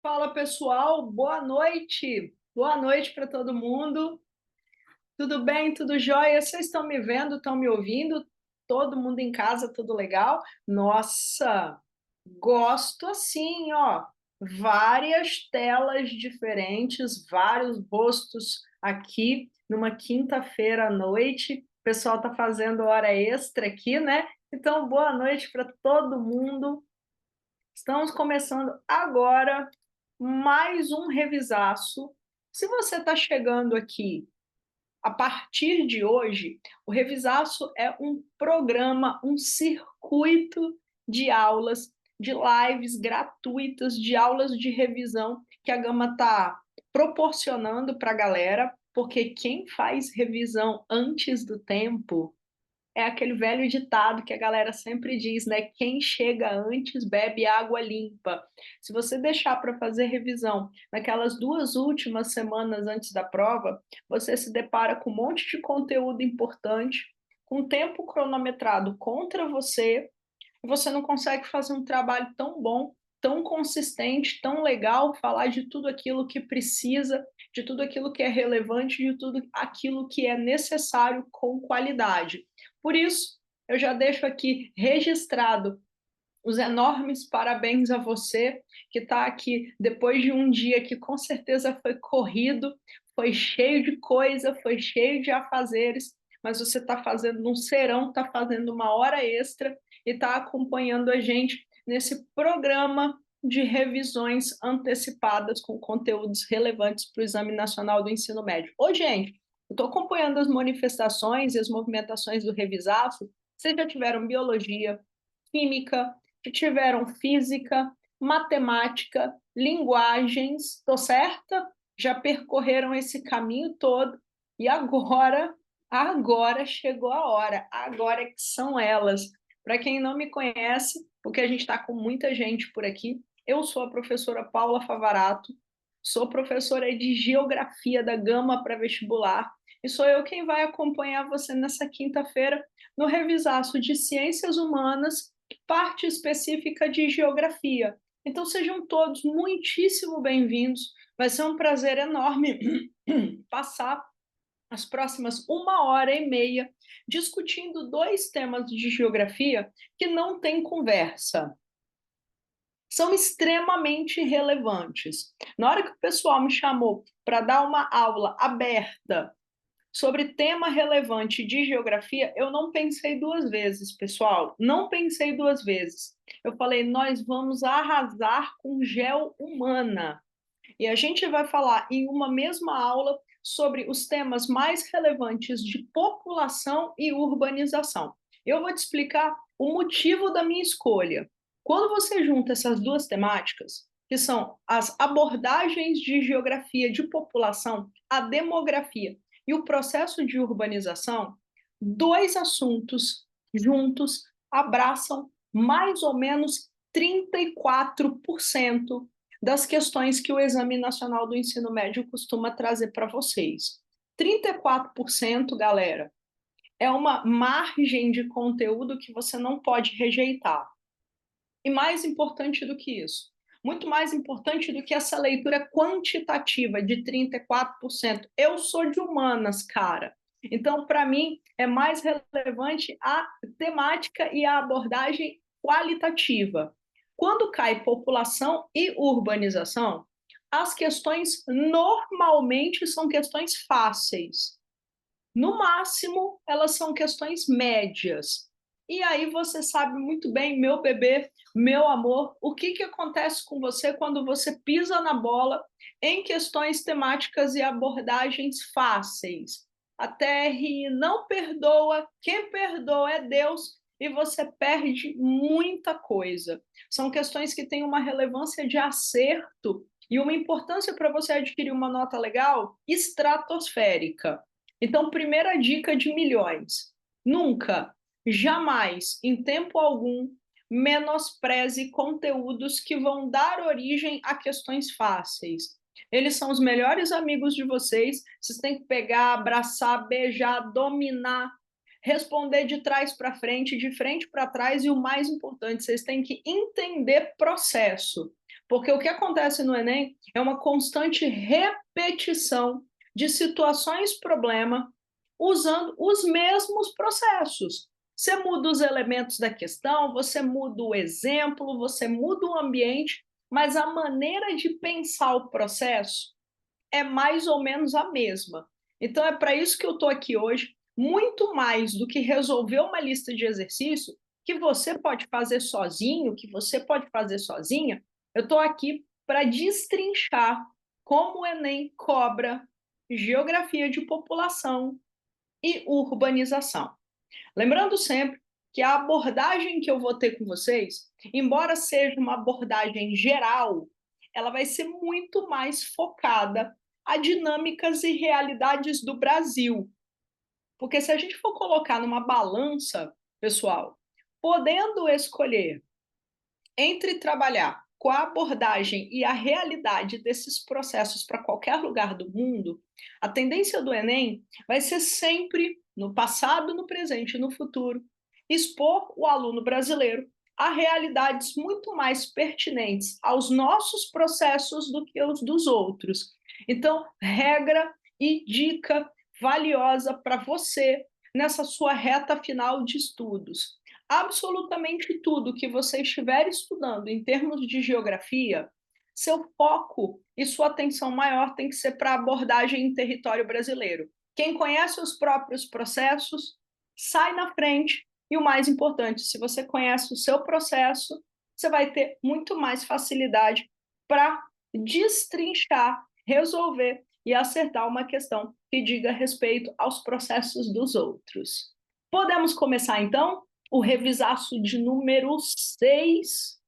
Fala pessoal, boa noite. Boa noite para todo mundo. Tudo bem? Tudo jóia? Vocês estão me vendo? Estão me ouvindo? Todo mundo em casa, tudo legal? Nossa, gosto assim, ó. Várias telas diferentes, vários rostos aqui numa quinta-feira à noite. O pessoal está fazendo hora extra aqui, né? Então, boa noite para todo mundo. Estamos começando agora mais um revisaço. Se você está chegando aqui a partir de hoje, o Revisaço é um programa, um circuito de aulas, de lives gratuitas, de aulas de revisão que a Gama está proporcionando para a galera, porque quem faz revisão antes do tempo é aquele velho ditado que a galera sempre diz, né? Quem chega antes bebe água limpa. Se você deixar para fazer revisão naquelas 2 últimas semanas antes da prova, você se depara com um monte de conteúdo importante, com tempo cronometrado contra você, e você não consegue fazer um trabalho tão bom, tão consistente, tão legal, falar de tudo aquilo que precisa, de tudo aquilo que é relevante, de tudo aquilo que é necessário com qualidade. Por isso, eu já deixo aqui registrado os enormes parabéns a você que está aqui depois de um dia que com certeza foi corrido, foi cheio de coisa, foi cheio de afazeres, mas você está fazendo um serão, está fazendo uma hora extra e está acompanhando a gente nesse programa de revisões antecipadas com conteúdos relevantes para o Exame Nacional do Ensino Médio. Ô, gente, eu estou acompanhando as manifestações e as movimentações do Revisaço. Vocês já tiveram biologia, química, que tiveram física, matemática, linguagens, tô certa? Já percorreram esse caminho todo e agora chegou a hora, agora é que são elas. Para quem não me conhece, porque a gente está com muita gente por aqui, eu sou a professora Paula Favarato, sou professora de Geografia da Gama Pré-Vestibular e sou eu quem vai acompanhar você nessa quinta-feira no Revisaço de Ciências Humanas, parte específica de Geografia. Então sejam todos muitíssimo bem-vindos. Vai ser um prazer enorme passar as próximas 1 hora e meia discutindo 2 temas de geografia que não têm conversa. São extremamente relevantes. Na hora que o pessoal me chamou para dar uma aula aberta sobre tema relevante de geografia, eu não pensei 2 vezes, pessoal. Não pensei 2 vezes. Eu falei, nós vamos arrasar com geo-humana. E a gente vai falar em uma mesma aula sobre os temas mais relevantes de população e urbanização. Eu vou te explicar o motivo da minha escolha. Quando você junta essas 2 temáticas, que são as abordagens de geografia de população, a demografia e o processo de urbanização, 2 assuntos juntos abraçam mais ou menos 34% das questões que o Exame Nacional do Ensino Médio costuma trazer para vocês. 34%, galera, é uma margem de conteúdo que você não pode rejeitar. E mais importante do que isso, muito mais importante do que essa leitura quantitativa de 34%. Eu sou de humanas, cara. Então, para mim, é mais relevante a temática e a abordagem qualitativa. Quando cai população e urbanização, as questões normalmente são questões fáceis. No máximo, elas são questões médias. E aí você sabe muito bem, meu bebê, meu amor, o que, que acontece com você quando você pisa na bola em questões temáticas e abordagens fáceis. A TRI não perdoa, quem perdoa é Deus e você perde muita coisa. São questões que têm uma relevância de acerto e uma importância para você adquirir uma nota legal estratosférica. Então, primeira dica de milhões: nunca, jamais, em tempo algum, menospreze conteúdos que vão dar origem a questões fáceis. Eles são os melhores amigos de vocês, vocês têm que pegar, abraçar, beijar, dominar, responder de trás para frente, de frente para trás, e o mais importante, vocês têm que entender processo. Porque o que acontece no Enem é uma constante repetição de situações problema usando os mesmos processos. Você muda os elementos da questão, você muda o exemplo, você muda o ambiente, mas a maneira de pensar o processo é mais ou menos a mesma. Então, é para isso que eu estou aqui hoje, muito mais do que resolver uma lista de exercício que você pode fazer sozinho, que você pode fazer sozinha. Eu estou aqui para destrinchar como o Enem cobra geografia de população e urbanização. Lembrando sempre que a abordagem que eu vou ter com vocês, embora seja uma abordagem geral, ela vai ser muito mais focada a dinâmicas e realidades do Brasil. Porque se a gente for colocar numa balança, pessoal, podendo escolher entre trabalhar com a abordagem e a realidade desses processos para qualquer lugar do mundo, a tendência do Enem vai ser sempre, no passado, no presente e no futuro, expor o aluno brasileiro a realidades muito mais pertinentes aos nossos processos do que os dos outros. Então, regra e dica valiosa para você nessa sua reta final de estudos: absolutamente tudo que você estiver estudando em termos de geografia, seu foco e sua atenção maior tem que ser para a abordagem em território brasileiro. Quem conhece os próprios processos, sai na frente, e o mais importante, se você conhece o seu processo, você vai ter muito mais facilidade para destrinchar, resolver e acertar uma questão que diga respeito aos processos dos outros. Podemos começar, então? O revisaço de número 6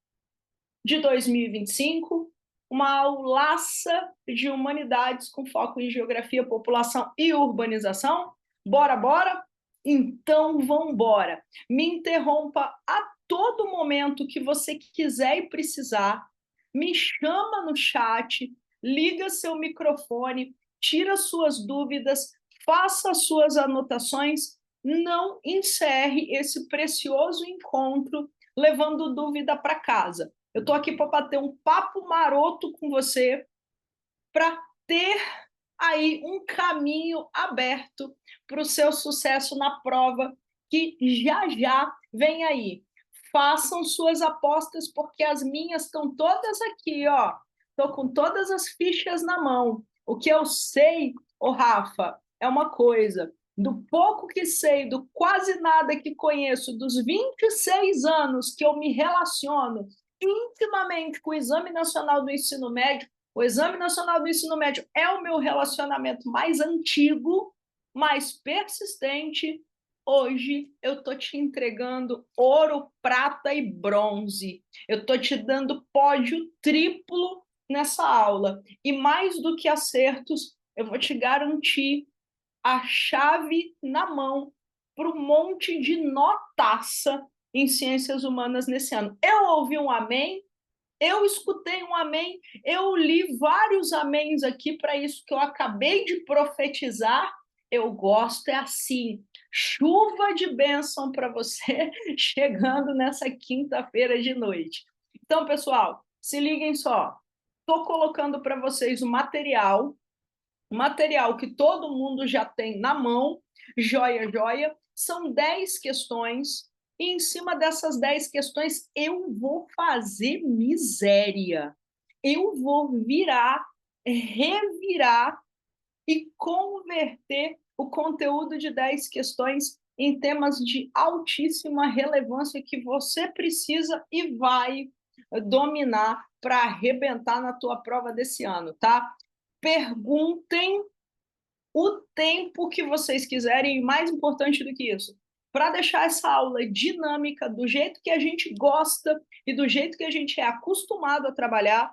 de 2025, uma aulaça de humanidades com foco em geografia, população e urbanização. Bora, bora? Então, vamos embora. Me interrompa a todo momento que você quiser e precisar. Me chama no chat, liga seu microfone, tira suas dúvidas, faça suas anotações. Não encerre esse precioso encontro levando dúvida para casa. Eu estou aqui para bater um papo maroto com você, para ter aí um caminho aberto para o seu sucesso na prova, que já já vem aí. Façam suas apostas, porque as minhas estão todas aqui, ó. Estou com todas as fichas na mão. O que eu sei, ô Rafa, é uma coisa: do pouco que sei, do quase nada que conheço, dos 26 anos que eu me relaciono intimamente com o Exame Nacional do Ensino Médio, o Exame Nacional do Ensino Médio é o meu relacionamento mais antigo, mais persistente. Hoje eu estou te entregando ouro, prata e bronze. Eu estou te dando pódio triplo nessa aula. E mais do que acertos, eu vou te garantir a chave na mão para um monte de notaça em ciências humanas nesse ano. Eu ouvi um amém, eu escutei um amém, eu li vários améns aqui para isso que eu acabei de profetizar. Eu gosto, é assim, chuva de bênção para você chegando nessa quinta-feira de noite. Então, pessoal, se liguem só. Estou colocando para vocês o material que todo mundo já tem na mão, joia, joia. São 10 questões, e em cima dessas 10 questões eu vou fazer miséria. Eu vou virar, revirar e converter o conteúdo de 10 questões em temas de altíssima relevância que você precisa e vai dominar para arrebentar na tua prova desse ano, tá? Perguntem o tempo que vocês quiserem, e mais importante do que isso, para deixar essa aula dinâmica, do jeito que a gente gosta e do jeito que a gente é acostumado a trabalhar,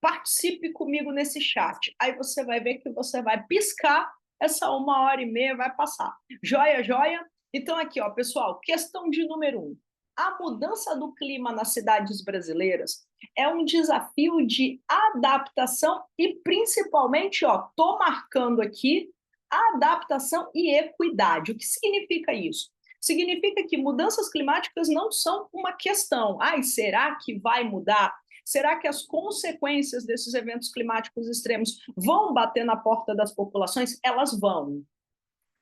participe comigo nesse chat. Aí você vai ver que você vai piscar, essa 1h30 vai passar. Joia, joia? Então aqui, ó, pessoal, questão de número 1. A mudança do clima nas cidades brasileiras é um desafio de adaptação e, principalmente, ó, tô marcando aqui, adaptação e equidade. O que significa isso? significa que mudanças climáticas não são uma questão. Ai, será que vai mudar? Será que as consequências desses eventos climáticos extremos vão bater na porta das populações? Elas vão.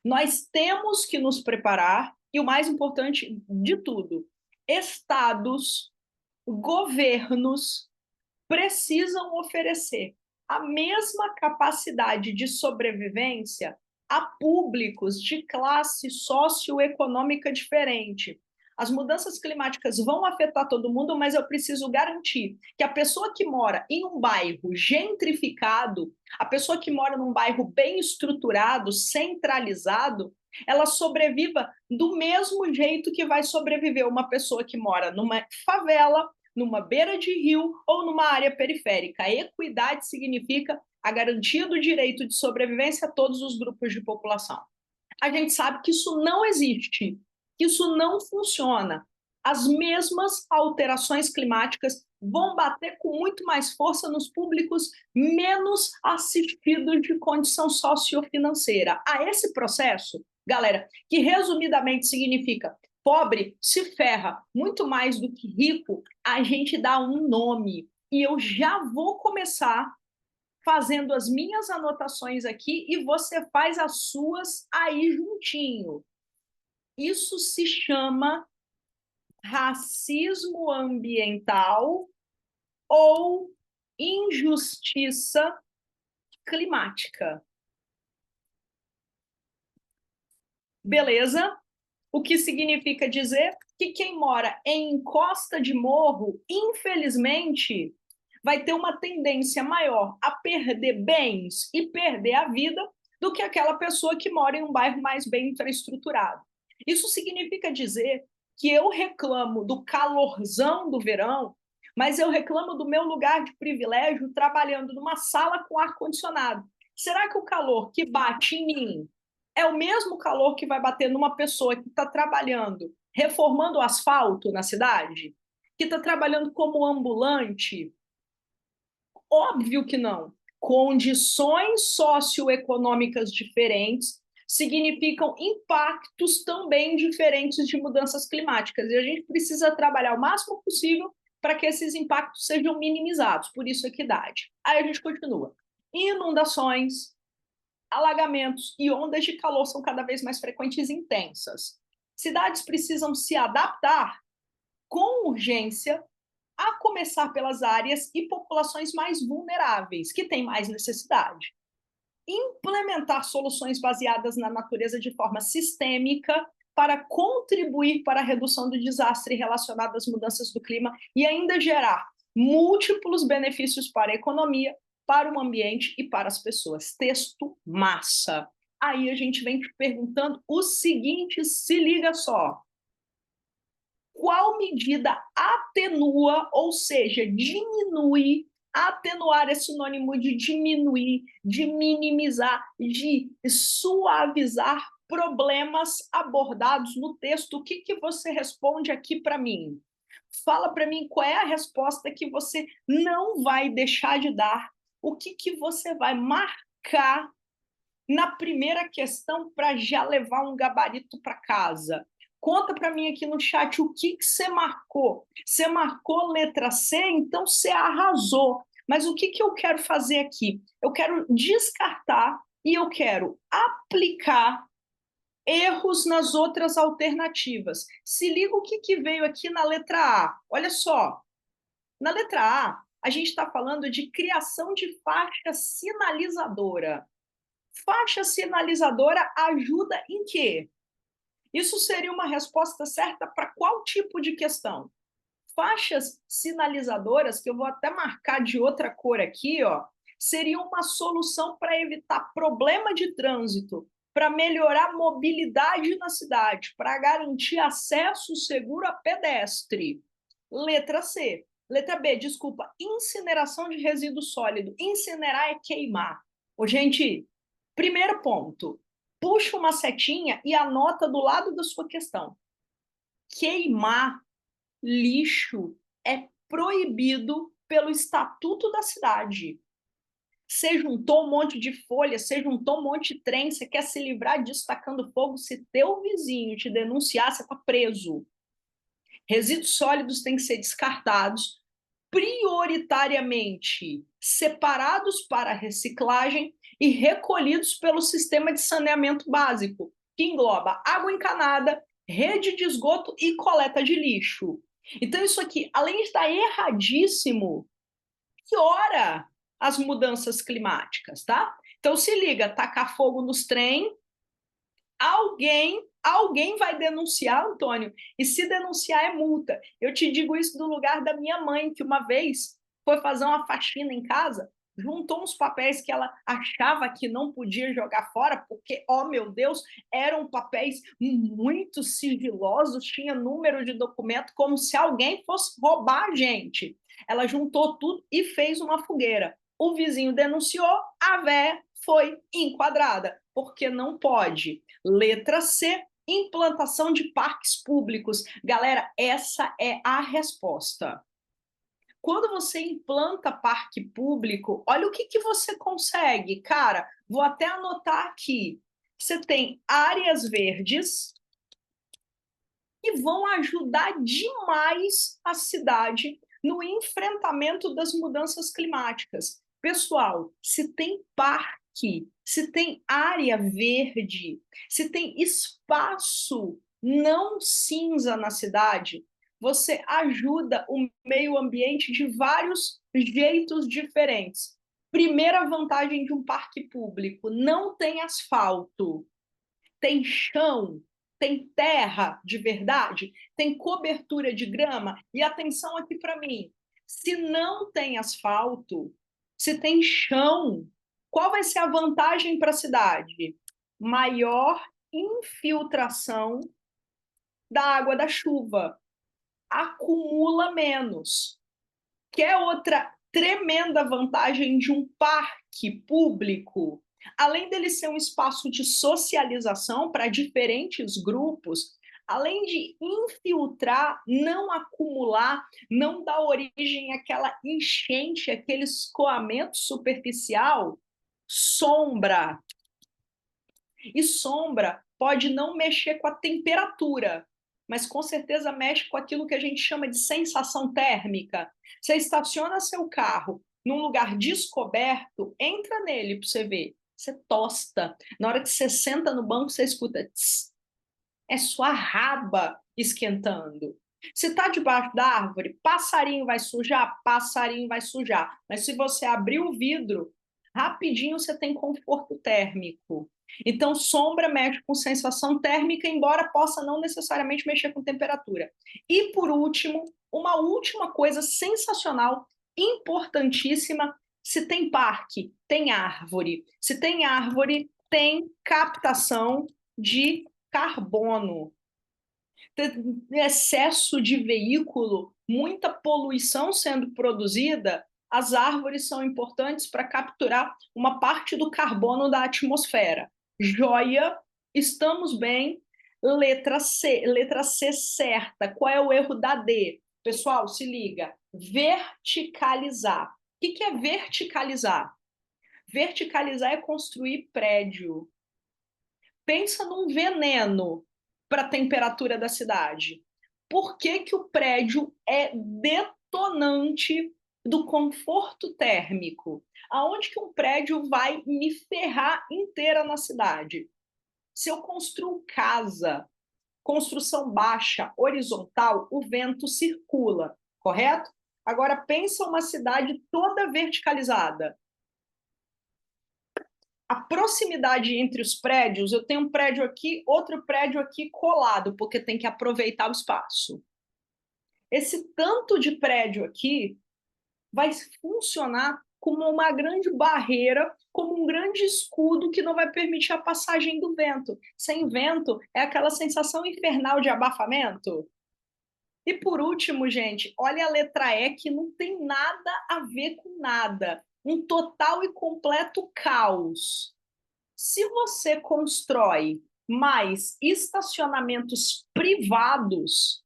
Nós temos que nos preparar, e o mais importante de tudo, estados, governos precisam oferecer a mesma capacidade de sobrevivência a públicos de classe socioeconômica diferente. As mudanças climáticas vão afetar todo mundo, mas eu preciso garantir que a pessoa que mora em um bairro gentrificado, a pessoa que mora num bairro bem estruturado, centralizado, ela sobreviva do mesmo jeito que vai sobreviver uma pessoa que mora numa favela, numa beira de rio ou numa área periférica. A equidade significa a garantia do direito de sobrevivência a todos os grupos de população. A gente sabe que isso não existe, que isso não funciona. As mesmas alterações climáticas vão bater com muito mais força nos públicos menos assistidos de condição sociofinanceira. A esse processo, galera, que resumidamente significa pobre se ferra muito mais do que rico, a gente dá um nome. E eu já vou começar fazendo as minhas anotações aqui e você faz as suas aí juntinho. Isso se chama racismo ambiental ou injustiça climática. Beleza? O que significa dizer que quem mora em encosta de morro, infelizmente, vai ter uma tendência maior a perder bens e perder a vida do que aquela pessoa que mora em um bairro mais bem infraestruturado. Isso significa dizer que eu reclamo do calorzão do verão, mas eu reclamo do meu lugar de privilégio trabalhando numa sala com ar-condicionado. Será que o calor que bate em mim é o mesmo calor que vai bater numa pessoa que está trabalhando, reformando o asfalto na cidade? Que está trabalhando como ambulante? Óbvio que não. Condições socioeconômicas diferentes significam impactos também diferentes de mudanças climáticas. E a gente precisa trabalhar o máximo possível para que esses impactos sejam minimizados. Por isso, equidade. Aí a gente continua. Inundações, alagamentos e ondas de calor são cada vez mais frequentes e intensas. Cidades precisam se adaptar com urgência, a começar pelas áreas e populações mais vulneráveis, que têm mais necessidade. Implementar soluções baseadas na natureza de forma sistêmica para contribuir para a redução do desastre relacionado às mudanças do clima e ainda gerar múltiplos benefícios para a economia, para o ambiente e para as pessoas. Texto massa. Aí a gente vem te perguntando o seguinte, se liga só. Qual medida atenua, ou seja, diminui, atenuar é sinônimo de diminuir, de minimizar, de suavizar problemas abordados no texto? O que você responde aqui para mim? Fala para mim qual é a resposta que você não vai deixar de dar, o que você vai marcar na primeira questão para já levar um gabarito para casa. Conta para mim aqui no chat o que você marcou. Você marcou letra C, então você arrasou. Mas o que eu quero fazer aqui? Eu quero descartar e eu quero aplicar erros nas outras alternativas. Se liga o que veio aqui na letra A. Olha só. Na letra A, a gente está falando de criação de faixa sinalizadora. Faixa sinalizadora ajuda em quê? Isso seria uma resposta certa para qual tipo de questão? Faixas sinalizadoras, que eu vou até marcar de outra cor aqui, ó, seriam uma solução para evitar problema de trânsito, para melhorar a mobilidade na cidade, para garantir acesso seguro a pedestre. Letra C. Letra B, desculpa, incineração de resíduo sólido. Incinerar é queimar. Ô, gente, primeiro ponto, puxa uma setinha e anota do lado da sua questão. Queimar lixo é proibido pelo Estatuto da Cidade. Você juntou um monte de folha, você juntou um monte de trem, você quer se livrar disso tacando fogo, se teu vizinho te denunciar, você está preso. Resíduos sólidos têm que ser descartados, prioritariamente separados para reciclagem e recolhidos pelo sistema de saneamento básico, que engloba água encanada, rede de esgoto e coleta de lixo. Então, isso aqui, além de estar erradíssimo, piora as mudanças climáticas, tá? Então, se liga, tacar fogo nos trem, alguém vai denunciar, Antônio, e se denunciar é multa. Eu te digo isso do lugar da minha mãe, que uma vez foi fazer uma faxina em casa, juntou uns papéis que ela achava que não podia jogar fora, porque, oh meu Deus, eram papéis muito sigilosos, tinha número de documento, como se alguém fosse roubar a gente. Ela juntou tudo e fez uma fogueira. O vizinho denunciou, a véia foi enquadrada, porque não pode. Letra C, implantação de parques públicos. Galera, essa é a resposta. Quando você implanta parque público, olha o que você consegue. Cara, vou até anotar aqui. Você tem áreas verdes que vão ajudar demais a cidade no enfrentamento das mudanças climáticas. Pessoal, se tem parque, se tem área verde, se tem espaço não cinza na cidade, você ajuda o meio ambiente de vários jeitos diferentes. Primeira vantagem de um parque público: não tem asfalto, tem chão, tem terra de verdade, tem cobertura de grama. E atenção aqui para mim: se não tem asfalto, se tem chão, qual vai ser a vantagem para a cidade? Maior infiltração da água da chuva, acumula menos. Quer outra tremenda vantagem de um parque público? Além dele ser um espaço de socialização para diferentes grupos, além de infiltrar, não acumular, não dar origem àquela enchente, aquele escoamento superficial, sombra. E sombra pode não mexer com a temperatura, mas com certeza mexe com aquilo que a gente chama de sensação térmica. Você estaciona seu carro num lugar descoberto, entra nele para você ver. Você tosta. Na hora que você senta no banco, você escuta. Tss, é sua raba esquentando. Se está debaixo da árvore, passarinho vai sujar? Passarinho vai sujar. Mas se você abrir o vidro, rapidinho você tem conforto térmico. Então, sombra mexe com sensação térmica, embora possa não necessariamente mexer com temperatura. E, por último, uma última coisa sensacional, importantíssima: se tem parque, tem árvore. Se tem árvore, tem captação de carbono. Excesso de veículo, muita poluição sendo produzida, as árvores são importantes para capturar uma parte do carbono da atmosfera. Joia, estamos bem. Letra C certa. Qual é o erro da D? Pessoal, se liga. Verticalizar. O que é verticalizar? Verticalizar é construir prédio. Pensa num veneno para a temperatura da cidade. Por que que o prédio é detonante do conforto térmico? Aonde que um prédio vai me ferrar inteira na cidade? Se eu construo casa, construção baixa, horizontal, o vento circula, correto? Agora pensa uma cidade toda verticalizada. A proximidade entre os prédios, eu tenho um prédio aqui, outro prédio aqui colado, porque tem que aproveitar o espaço. Esse tanto de prédio aqui vai funcionar como uma grande barreira, como um grande escudo que não vai permitir a passagem do vento. Sem vento, é aquela sensação infernal de abafamento. E por último, gente, olha a letra E, que não tem nada a ver com nada. Um total e completo caos. Se você constrói mais estacionamentos privados,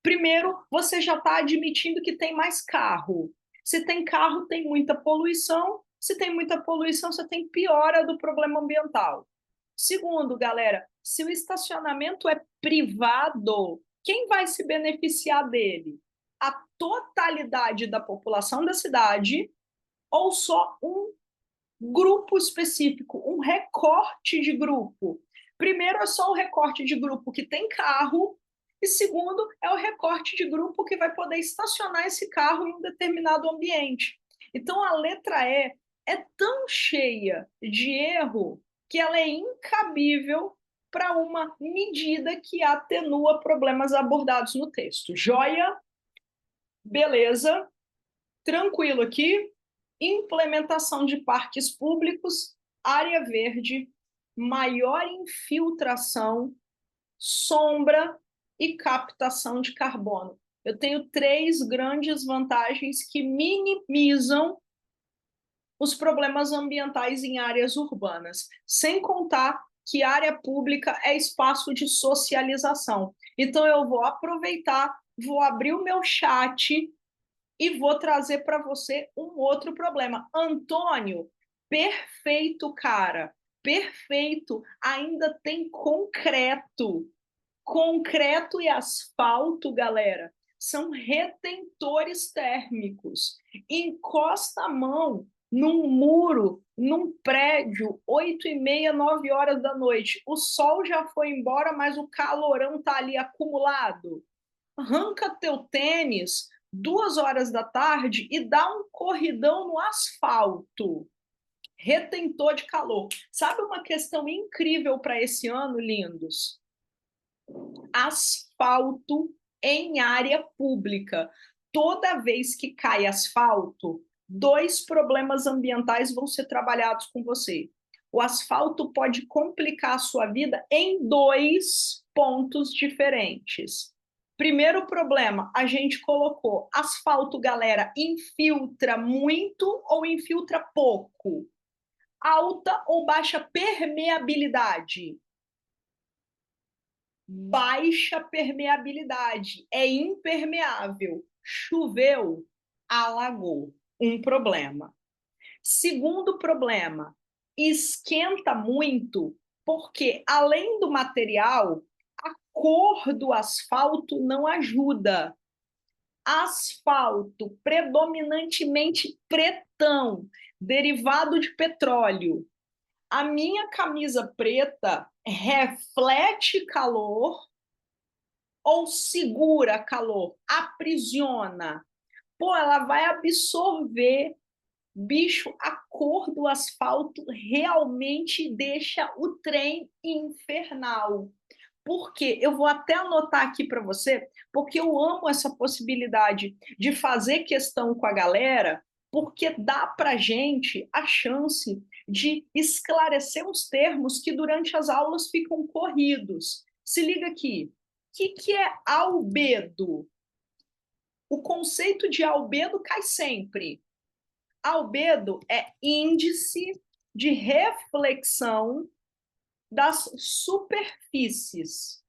primeiro, você já está admitindo que tem mais carro. Se tem carro, tem muita poluição. Se tem muita poluição, você tem piora do problema ambiental. Segundo, galera, se o estacionamento é privado, quem vai se beneficiar dele? A totalidade da população da cidade ou só um grupo específico, um recorte de grupo? Primeiro, é só o recorte de grupo que tem carro, e segundo, é o recorte de grupo que vai poder estacionar esse carro em um determinado ambiente. Então, a letra E é tão cheia de erro que ela é incabível para uma medida que atenua problemas abordados no texto. Joia? Beleza? Tranquilo aqui? Implementação de parques públicos, área verde, maior infiltração, sombra e captação de carbono. Eu tenho 3 grandes vantagens que minimizam os problemas ambientais em áreas urbanas, sem contar que área pública é espaço de socialização. Então, eu vou aproveitar, vou abrir o meu chat e vou trazer para você um outro problema. Antônio, perfeito, cara, perfeito. Ainda tem concreto. Concreto e asfalto, galera, são retentores térmicos. Encosta a mão num muro, num prédio, 8h30, 9 horas da noite. O sol já foi embora, mas o calorão tá ali acumulado. Arranca teu tênis 2 horas da tarde e dá um corridão no asfalto. Retentor de calor. Sabe uma questão incrível para esse ano, lindos? Asfalto em área pública. Toda vez que cai asfalto, 2 problemas ambientais vão ser trabalhados com você. O asfalto pode complicar a sua vida em 2 pontos diferentes. Primeiro problema, a gente colocou asfalto, galera, infiltra muito ou infiltra pouco? Alta ou baixa permeabilidade? Baixa permeabilidade, é impermeável. Choveu, alagou. Um problema. Segundo problema, esquenta muito, porque além do material, a cor do asfalto não ajuda. Asfalto predominantemente pretão, derivado de petróleo. A minha camisa preta reflete calor ou segura calor? Aprisiona. Pô, ela vai absorver. Bicho, a cor do asfalto realmente deixa o trem infernal. Por quê? Eu vou até anotar aqui para você, porque eu amo essa possibilidade de fazer questão com a galera, porque dá para gente a chance de esclarecer uns termos que durante as aulas ficam corridos. Se liga aqui. O que é albedo? O conceito de albedo cai sempre. Albedo é índice de reflexão das superfícies.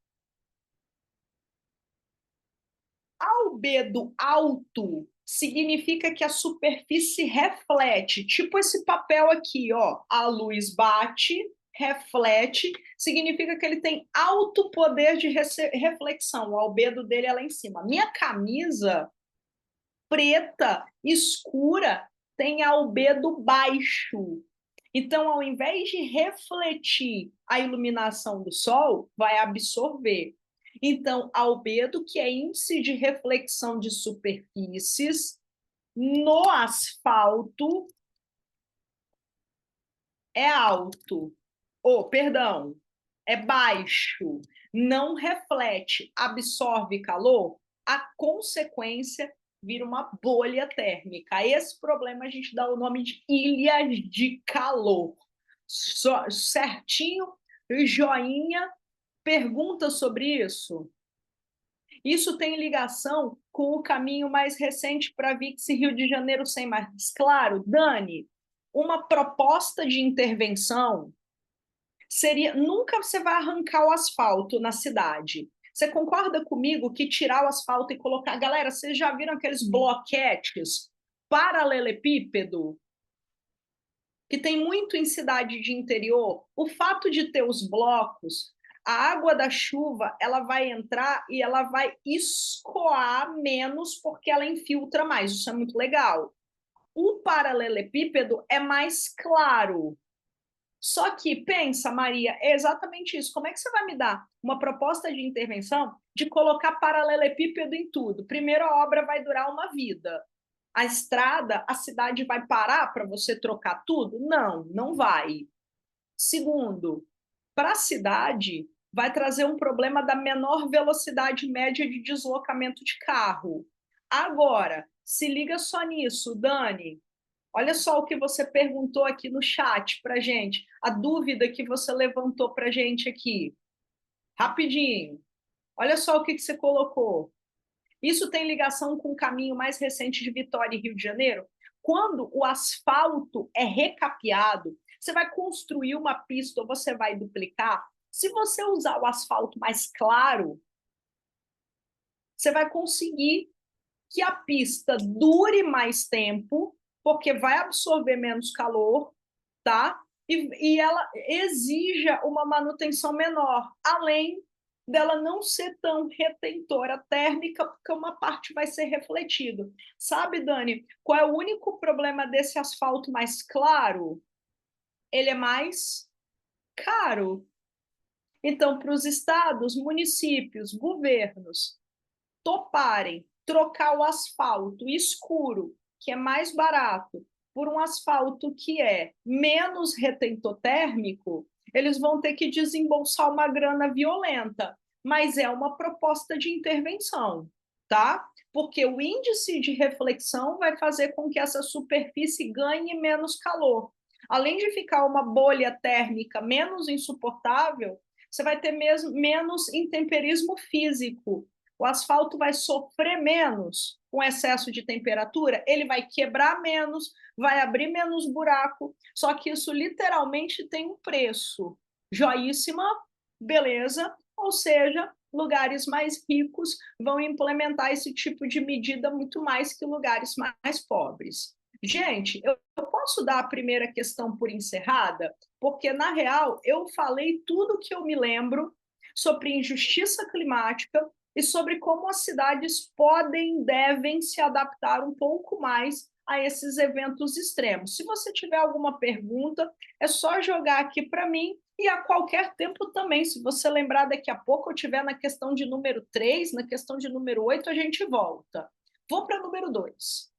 Albedo alto significa que a superfície reflete, tipo esse papel aqui, ó, a luz bate, reflete, significa que ele tem alto poder de reflexão, o albedo dele é lá em cima. Minha camisa preta, escura, tem albedo baixo. Então, ao invés de refletir a iluminação do sol, vai absorver. Então, albedo, que é índice de reflexão de superfícies, no asfalto é alto. Perdão, é baixo. Não reflete, absorve calor. A consequência vira uma bolha térmica. A esse problema a gente dá o nome de ilhas de calor. Certinho? Joinha. Pergunta sobre isso? Isso tem ligação com o caminho mais recente para VIX e Rio de Janeiro sem mais claro? Dani, uma proposta de intervenção seria, nunca você vai arrancar o asfalto na cidade. Você concorda comigo que tirar o asfalto e colocar... Galera, vocês já viram aqueles bloquetes paralelepípedo? que tem muito em cidade de interior, o fato de ter os blocos, a água da chuva, ela vai entrar e ela vai escoar menos porque ela infiltra mais. Isso é muito legal. O paralelepípedo é mais claro. Só que, pensa, Maria, é exatamente isso. Como é que você vai me dar uma proposta de intervenção de colocar paralelepípedo em tudo? Primeiro, a obra vai durar uma vida. A estrada, a cidade vai parar para você trocar tudo? Não, não vai. Segundo, para a cidade, vai trazer um problema da menor velocidade média de deslocamento de carro. Agora, se liga só nisso, Dani. Olha só o que você perguntou aqui no chat para gente, a dúvida que você levantou para gente aqui. Rapidinho. Olha só o que você colocou. Isso tem ligação com o caminho mais recente de Vitória e Rio de Janeiro? Quando o asfalto é recapeado, você vai construir uma pista ou você vai duplicar. Se você usar o asfalto mais claro, você vai conseguir que a pista dure mais tempo, porque vai absorver menos calor, tá? E ela exija uma manutenção menor, além dela não ser tão retentora térmica, porque uma parte vai ser refletido. Sabe, Dani, qual é o único problema desse asfalto mais claro? Ele é mais caro. Então, para os estados, municípios, governos toparem trocar o asfalto escuro, que é mais barato, por um asfalto que é menos retentor térmico, eles vão ter que desembolsar uma grana violenta, mas é uma proposta de intervenção, tá? Porque o índice de reflexão vai fazer com que essa superfície ganhe menos calor. Além de ficar uma bolha térmica menos insuportável, você vai ter menos intemperismo físico. O asfalto vai sofrer menos com excesso de temperatura, ele vai quebrar menos, vai abrir menos buraco, só que isso literalmente tem um preço. Joíssima, beleza, ou seja, lugares mais ricos vão implementar esse tipo de medida muito mais que lugares mais pobres. Gente, eu posso dar a primeira questão por encerrada? Porque, na real, eu falei tudo que eu me lembro sobre injustiça climática e sobre como as cidades podem, devem se adaptar um pouco mais a esses eventos extremos. Se você tiver alguma pergunta, é só jogar aqui para mim e a qualquer tempo também. Se você lembrar daqui a pouco, eu tiver na questão de número 3, na questão de número 8, a gente volta. Vou para número 2.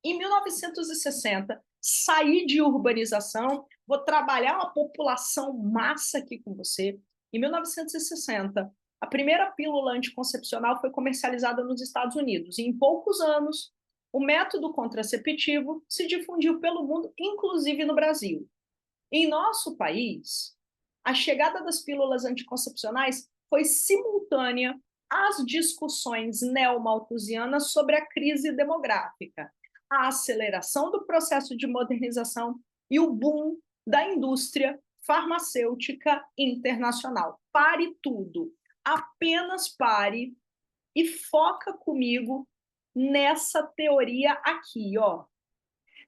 Em 1960, saí de urbanização, vou trabalhar uma população massa aqui com você. Em 1960, a primeira pílula anticoncepcional foi comercializada nos Estados Unidos. E em poucos anos, o método contraceptivo se difundiu pelo mundo, inclusive no Brasil. Em nosso país, a chegada das pílulas anticoncepcionais foi simultânea às discussões neomalthusianas sobre a crise demográfica, a aceleração do processo de modernização e o boom da indústria farmacêutica internacional. Pare tudo, apenas pare e foca comigo nessa teoria aqui, ó.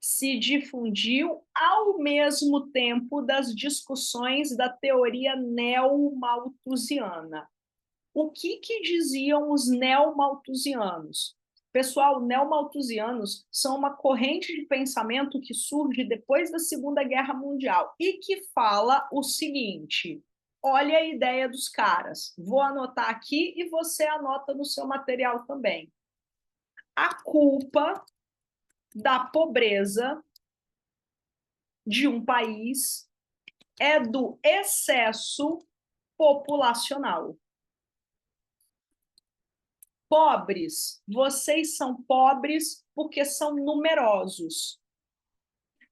Se difundiu ao mesmo tempo das discussões da teoria neomalthusiana. O que diziam os neomalthusianos? Pessoal, neomalthusianos são uma corrente de pensamento que surge depois da Segunda Guerra Mundial e que fala o seguinte: olha a ideia dos caras, vou anotar aqui e você anota no seu material também. A culpa da pobreza de um país é do excesso populacional. Pobres, vocês são pobres porque são numerosos.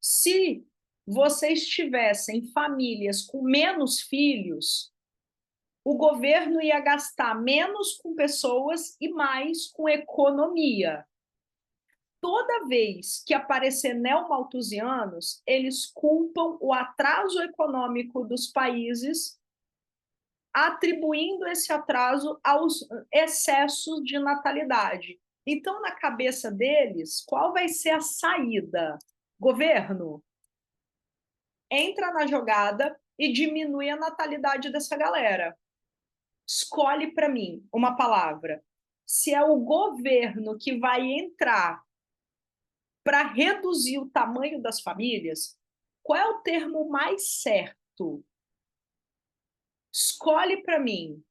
Se vocês tivessem famílias com menos filhos, o governo ia gastar menos com pessoas e mais com economia. Toda vez que aparecer neomalthusianos, eles culpam o atraso econômico dos países, atribuindo esse atraso aos excessos de natalidade. Então, na cabeça deles, qual vai ser a saída? Governo, entra na jogada e diminui a natalidade dessa galera. Escolhe para mim uma palavra. Se é o governo que vai entrar para reduzir o tamanho das famílias, qual é o termo mais certo? Escolhe para mim.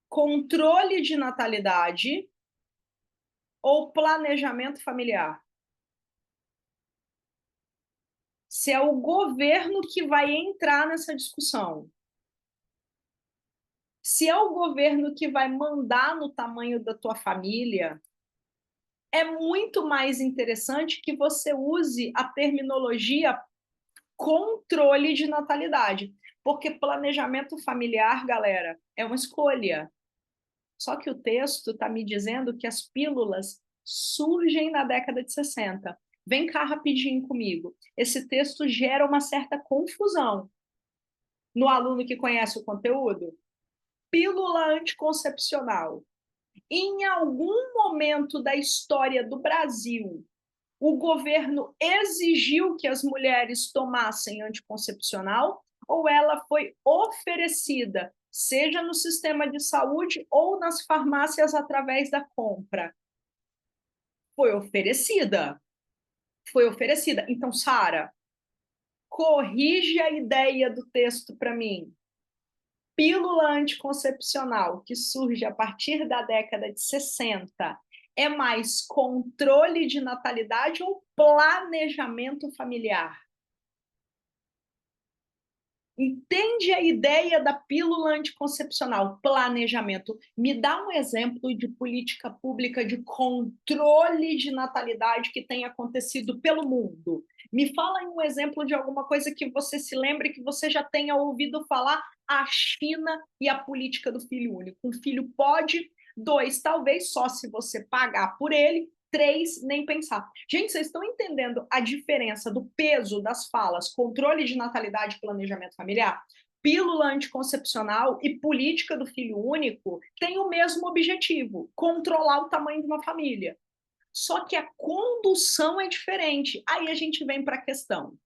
Controle de natalidade ou planejamento familiar? Se é o governo que vai entrar nessa discussão. Se é o governo que vai mandar no tamanho da tua família, é muito mais interessante que você use a terminologia controle de natalidade, porque planejamento familiar, galera, é uma escolha. Só que o texto está me dizendo que as pílulas surgem na década de 60. Vem cá rapidinho comigo. Esse texto gera uma certa confusão no aluno que conhece o conteúdo. Pílula anticoncepcional. Em algum momento da história do Brasil, o governo exigiu que as mulheres tomassem anticoncepcional ou ela foi oferecida, seja no sistema de saúde ou nas farmácias através da compra? Foi oferecida. Foi oferecida. Então, Sara, corrige a ideia do texto para mim. Pílula anticoncepcional, que surge a partir da década de 60, é mais controle de natalidade ou planejamento familiar? Entende a ideia da pílula anticoncepcional, planejamento. Me dá um exemplo de política pública de controle de natalidade que tenha acontecido pelo mundo. Me fala um exemplo de alguma coisa que você se lembre que você já tenha ouvido falar, a China e a política do filho único. Um filho pode, dois, talvez só se você pagar por ele, três, nem pensar. Gente, vocês estão entendendo a diferença do peso das falas controle de natalidade e planejamento familiar? Pílula anticoncepcional e política do filho único têm o mesmo objetivo, controlar o tamanho de uma família. Só que a condução é diferente. Aí a gente vem para a questão.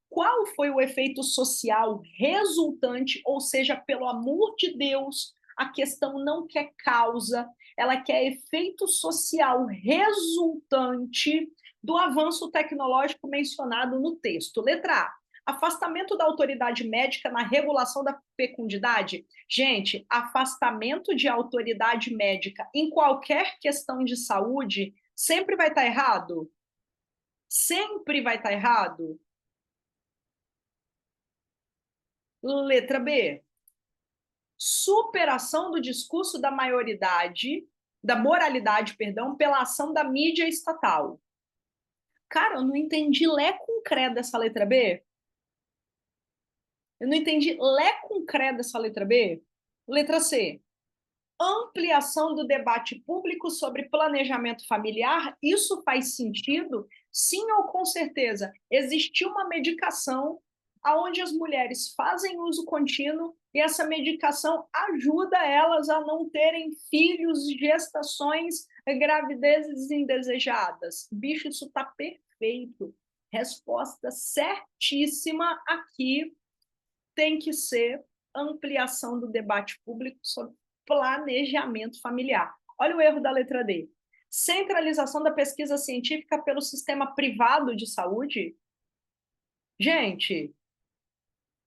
Qual foi o efeito social resultante, ou seja, pelo amor de Deus, a questão não quer causa, ela quer efeito social resultante do avanço tecnológico mencionado no texto. Letra A. Afastamento da autoridade médica na regulação da fecundidade. Gente, afastamento de autoridade médica em qualquer questão de saúde sempre vai estar errado? Sempre vai estar errado? Letra B. Superação do discurso da maioridade, da moralidade, perdão, pela ação da mídia estatal. Cara, eu não entendi lé com cré dessa letra B. Eu não entendi lé com cré dessa letra B. Letra C. Ampliação do debate público sobre planejamento familiar. Isso faz sentido? Sim ou com certeza? Existiu uma medicação onde as mulheres fazem uso contínuo e essa medicação ajuda elas a não terem filhos, gestações, gravidezes indesejadas. Bicho, isso está perfeito. Resposta certíssima aqui tem que ser ampliação do debate público sobre planejamento familiar. Olha o erro da letra D. Centralização da pesquisa científica pelo sistema privado de saúde. Gente,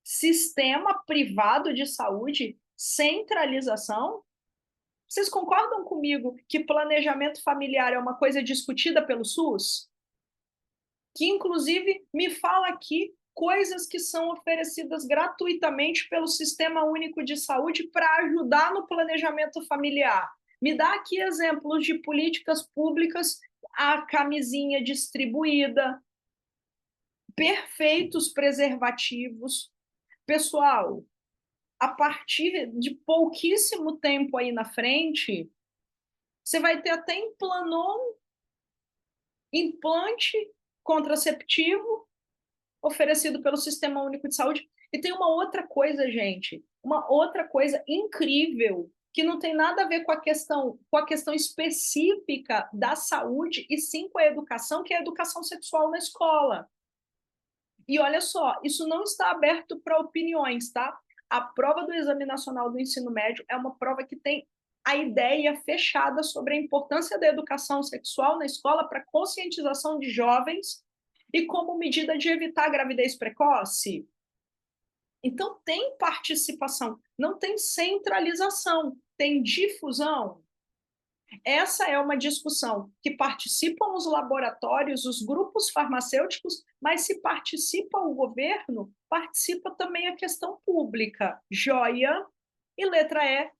sistema privado de saúde, centralização? Vocês concordam comigo que planejamento familiar é uma coisa discutida pelo SUS? Que, inclusive, me fala aqui coisas que são oferecidas gratuitamente pelo Sistema Único de Saúde para ajudar no planejamento familiar. Me dá aqui exemplos de políticas públicas, a camisinha distribuída, perfeitos preservativos. Pessoal, a partir de pouquíssimo tempo aí na frente, você vai ter até implante contraceptivo oferecido pelo Sistema Único de Saúde. E tem uma outra coisa, gente, uma outra coisa incrível que não tem nada a ver com a questão específica da saúde e sim com a educação, que é a educação sexual na escola. E olha só, isso não está aberto para opiniões, tá? A prova do Exame Nacional do Ensino Médio é uma prova que tem a ideia fechada sobre a importância da educação sexual na escola para conscientização de jovens e como medida de evitar a gravidez precoce. Então, tem participação, não tem centralização, tem difusão. Essa é uma discussão que participam os laboratórios, os grupos farmacêuticos, mas se participa o governo, participa também a questão pública. Joia. E letra E,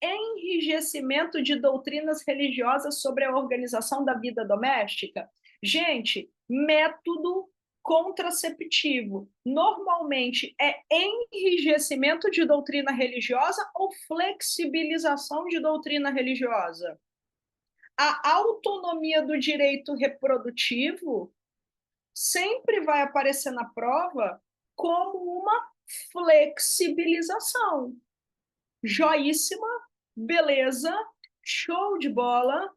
enrijecimento de doutrinas religiosas sobre a organização da vida doméstica. Gente, método contraceptivo normalmente é enrijecimento de doutrina religiosa ou flexibilização de doutrina religiosa? A autonomia do direito reprodutivo sempre vai aparecer na prova como uma flexibilização. Joíssima, beleza, show de bola.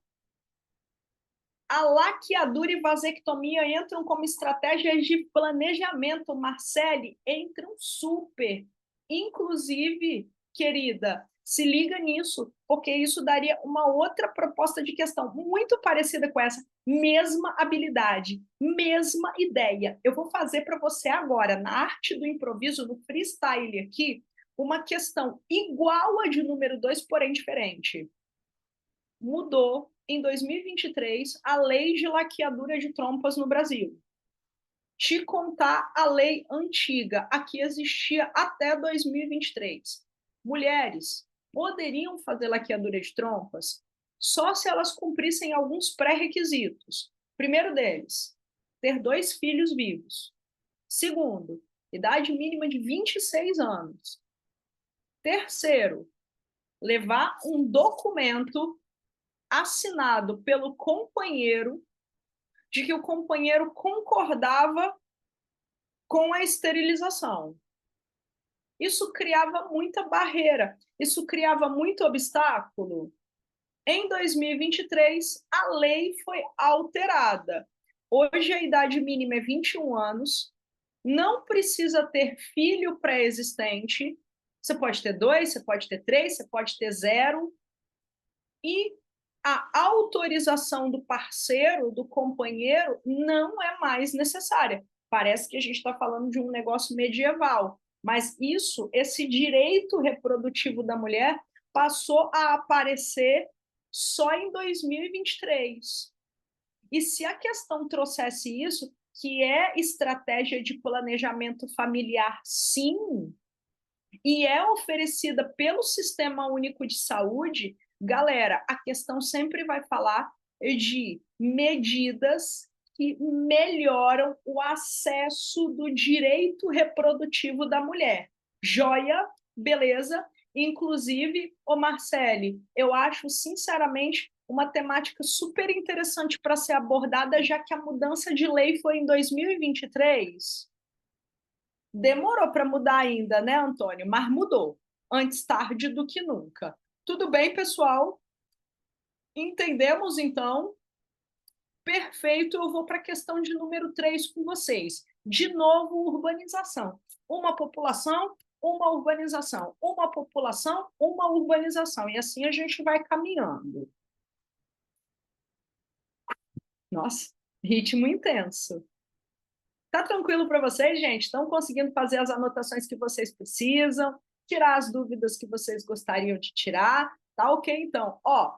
A laqueadura e vasectomia entram como estratégias de planejamento, Marcele, entram super. Inclusive, querida, se liga nisso, porque isso daria uma outra proposta de questão muito parecida com essa, mesma habilidade, mesma ideia. Eu vou fazer para você agora, na arte do improviso, no freestyle aqui, uma questão igual a de número 2, porém diferente. Mudou em 2023 a lei de laqueadura de trompas no Brasil. Te contar a lei antiga, a que existia até 2023. Mulheres poderiam fazer laqueadura de trompas só se elas cumprissem alguns pré-requisitos. Primeiro deles, ter 2 filhos vivos. Segundo, idade mínima de 26 anos. Terceiro, levar um documento assinado pelo companheiro de que o companheiro concordava com a esterilização. Isso criava muita barreira, isso criava muito obstáculo. Em 2023, a lei foi alterada. Hoje a idade mínima é 21 anos, não precisa ter filho pré-existente, você pode ter 2, você pode ter 3, você pode ter 0, e a autorização do parceiro, do companheiro, não é mais necessária. Parece que a gente está falando de um negócio medieval, mas isso, esse direito reprodutivo da mulher, passou a aparecer só em 2023. E se a questão trouxesse isso, que é estratégia de planejamento familiar, sim, e é oferecida pelo Sistema Único de Saúde, galera, a questão sempre vai falar de medidas que melhoram o acesso do direito reprodutivo da mulher. Joia, beleza? Inclusive, ô Marcele, eu acho sinceramente uma temática super interessante para ser abordada, já que a mudança de lei foi em 2023. Demorou para mudar ainda, né, Antônio? Mas mudou. Antes tarde do que nunca. Tudo bem, pessoal? Entendemos, então? Perfeito, eu vou para a questão de número 3 com vocês. De novo, urbanização. Uma população, uma urbanização. Uma população, uma urbanização. E assim a gente vai caminhando. Nossa, ritmo intenso. Tá tranquilo para vocês, gente? Estão conseguindo fazer as anotações que vocês precisam, tirar as dúvidas que vocês gostariam de tirar? Tá ok, então. Ó,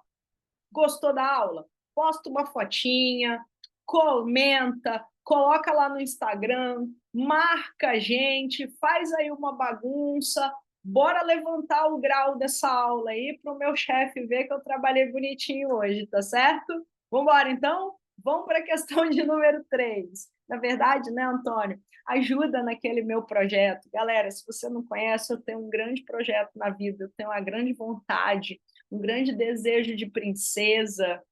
gostou da aula? Posta uma fotinha, comenta, coloca lá no Instagram, marca a gente, faz aí uma bagunça. Bora levantar o grau dessa aula aí para o meu chefe ver que eu trabalhei bonitinho hoje, tá certo? Vamos embora, então? Vamos para a questão de número 3. Na verdade, né, Antônio? Ajuda naquele meu projeto. Galera, se você não conhece, eu tenho um grande projeto na vida, eu tenho uma grande vontade, um grande desejo de princesa.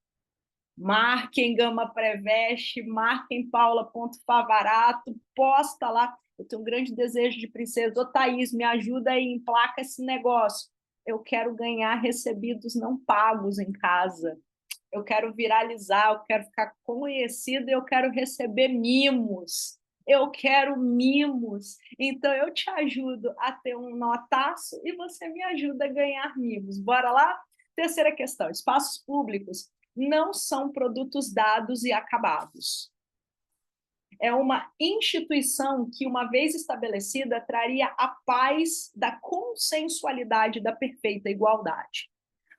Marquem Gama Preveste, marquem Paula.favarato, posta lá. Eu tenho um grande desejo de princesa. Ô, Thaís, me ajuda aí, emplaca esse negócio. Eu quero ganhar recebidos não pagos em casa. Eu quero viralizar, eu quero ficar conhecida e eu quero receber mimos. Eu quero mimos. Então, eu te ajudo a ter um notaço e você me ajuda a ganhar mimos. Bora lá? Terceira questão. Espaços públicos não são produtos dados e acabados. É uma instituição que, uma vez estabelecida, traria a paz da consensualidade da perfeita igualdade.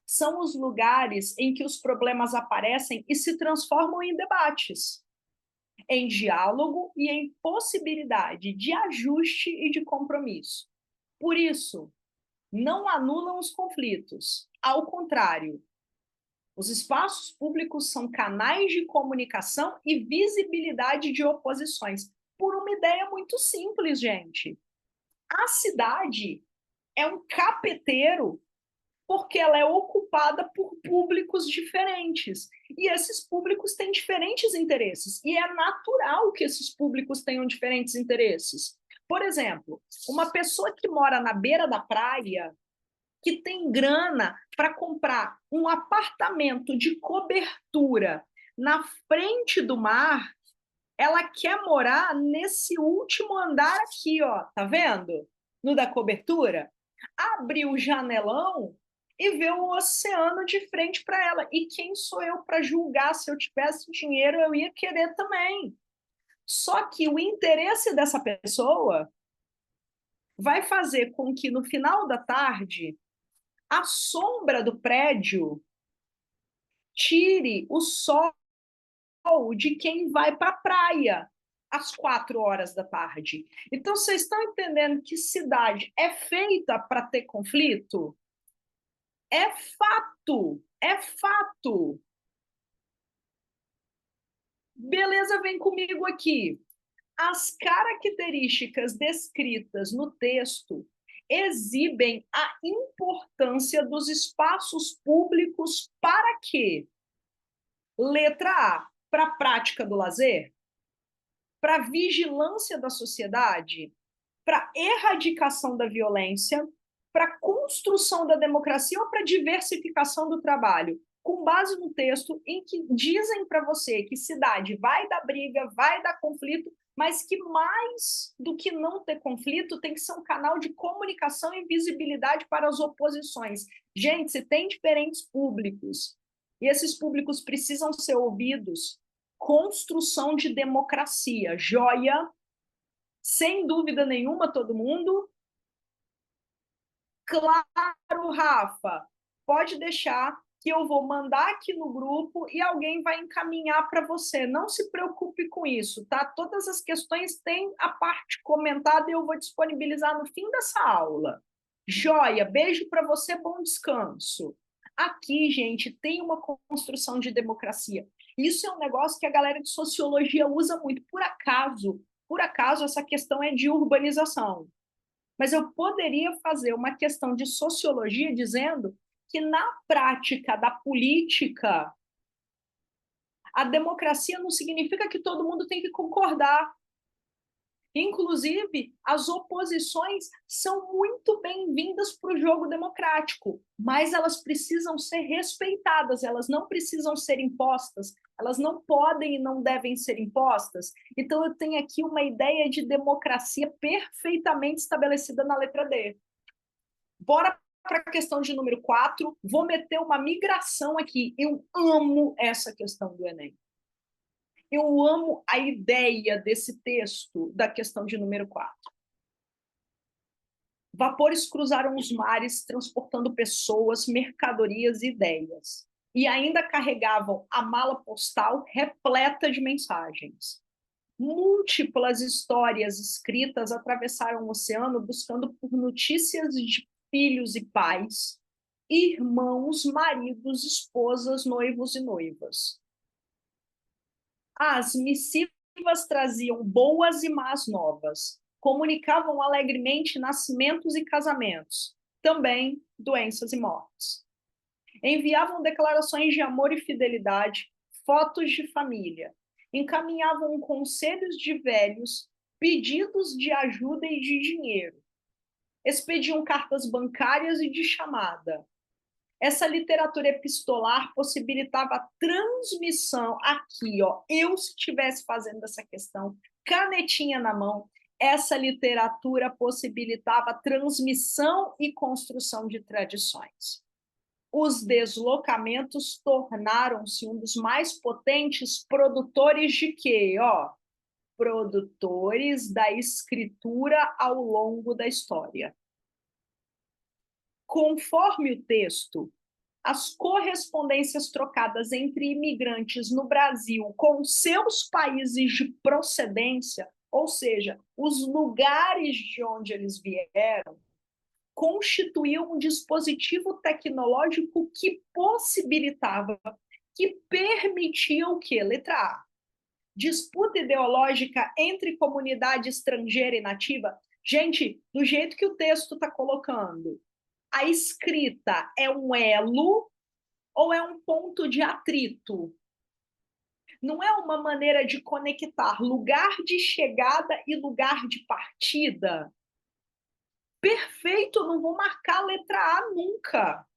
São os lugares em que os problemas aparecem e se transformam em debates, em diálogo e em possibilidade de ajuste e de compromisso. Por isso, não anulam os conflitos. Ao contrário, os espaços públicos são canais de comunicação e visibilidade de oposições. Por uma ideia muito simples, gente. A cidade é um capeteiro porque ela é ocupada por públicos diferentes. E esses públicos têm diferentes interesses. E é natural que esses públicos tenham diferentes interesses. Por exemplo, uma pessoa que mora na beira da praia, que tem grana para comprar um apartamento de cobertura na frente do mar, ela quer morar nesse último andar aqui, ó, tá vendo? No da cobertura. Abre o janelão e vê o oceano de frente para ela. E quem sou eu para julgar? Se eu tivesse dinheiro, eu ia querer também. Só que o interesse dessa pessoa vai fazer com que, no final da tarde, a sombra do prédio tire o sol de quem vai para a praia às 4 horas da tarde. Então, vocês estão entendendo que cidade é feita para ter conflito? É fato, é fato. Beleza, vem comigo aqui. As características descritas no texto exibem a importância dos espaços públicos para quê? Letra A, para a prática do lazer, para a vigilância da sociedade, para a erradicação da violência, para a construção da democracia ou para a diversificação do trabalho, com base no texto em que dizem para você que cidade vai dar briga, vai dar conflito, mas que mais do que não ter conflito, tem que ser um canal de comunicação e visibilidade para as oposições. Gente, se tem diferentes públicos, e esses públicos precisam ser ouvidos, construção de democracia, joia, sem dúvida nenhuma, todo mundo. Claro, Rafa, pode deixar que eu vou mandar aqui no grupo e alguém vai encaminhar para você. Não se preocupe com isso, tá? Todas as questões têm a parte comentada e eu vou disponibilizar no fim dessa aula. Joia, beijo para você, bom descanso. Aqui, gente, tem uma construção de democracia. Isso é um negócio que a galera de sociologia usa muito. Por acaso, essa questão é de urbanização. Mas eu poderia fazer uma questão de sociologia dizendo que, na prática da política, a democracia não significa que todo mundo tem que concordar. Inclusive, as oposições são muito bem-vindas para o jogo democrático, mas elas precisam ser respeitadas, elas não precisam ser impostas, elas não podem e não devem ser impostas. Então, eu tenho aqui uma ideia de democracia perfeitamente estabelecida na letra D. Bora para a questão de número 4, vou meter uma migração aqui. Eu amo essa questão do Enem. Eu amo a ideia desse texto da questão de número 4. Vapores cruzaram os mares, transportando pessoas, mercadorias e ideias. E ainda carregavam a mala postal repleta de mensagens. Múltiplas histórias escritas atravessaram o oceano buscando por notícias de filhos e pais, irmãos, maridos, esposas, noivos e noivas. As missivas traziam boas e más novas, comunicavam alegremente nascimentos e casamentos, também doenças e mortes. Enviavam declarações de amor e fidelidade, fotos de família, encaminhavam conselhos de velhos, pedidos de ajuda e de dinheiro, expediam cartas bancárias e de chamada, Essa literatura epistolar possibilitava a transmissão aqui, ó. Eu, se estivesse fazendo essa questão, canetinha na mão, essa literatura possibilitava a transmissão e construção de tradições. Os deslocamentos tornaram-se um dos mais potentes produtores de quê? Ó, produtores da escritura ao longo da história. Conforme o texto, as correspondências trocadas entre imigrantes no Brasil com seus países de procedência, ou seja, os lugares de onde eles vieram, constituíam um dispositivo tecnológico que possibilitava, que permitia o quê? Letra A. Disputa ideológica entre comunidade estrangeira e nativa. Gente, do jeito que o texto está colocando, a escrita é um elo ou é um ponto de atrito? Não é uma maneira de conectar lugar de chegada e lugar de partida? Perfeito, não vou marcar a letra A nunca.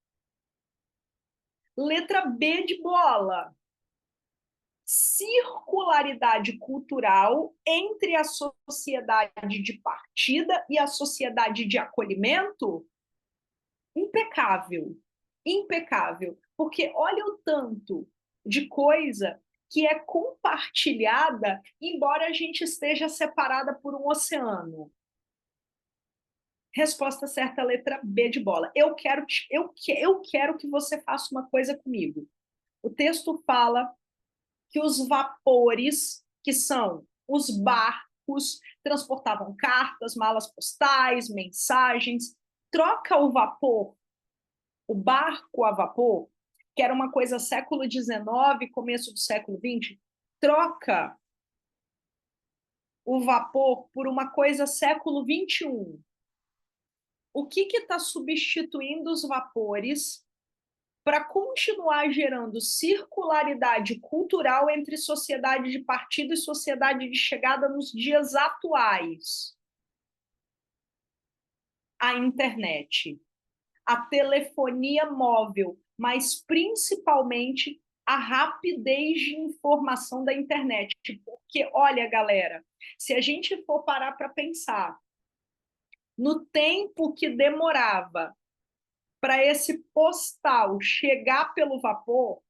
Letra B de bola. Circularidade cultural entre a sociedade de partida e a sociedade de acolhimento? Impecável, impecável, porque olha o tanto de coisa que é compartilhada, embora a gente esteja separada por um oceano. Resposta certa, letra B de bola. Eu quero que você faça uma coisa comigo. O texto fala que os vapores, que são os barcos, transportavam cartas, malas postais, mensagens. Troca o vapor, o barco a vapor, que era uma coisa século XIX, começo do século XX, troca o vapor por uma coisa século XXI. O que está substituindo os vapores para continuar gerando circularidade cultural entre sociedade de partido e sociedade de chegada nos dias atuais? A internet, a telefonia móvel, mas principalmente a rapidez de informação da internet. Porque, olha, galera, se a gente for parar para pensar no tempo que demorava para esse postal chegar pelo vapor,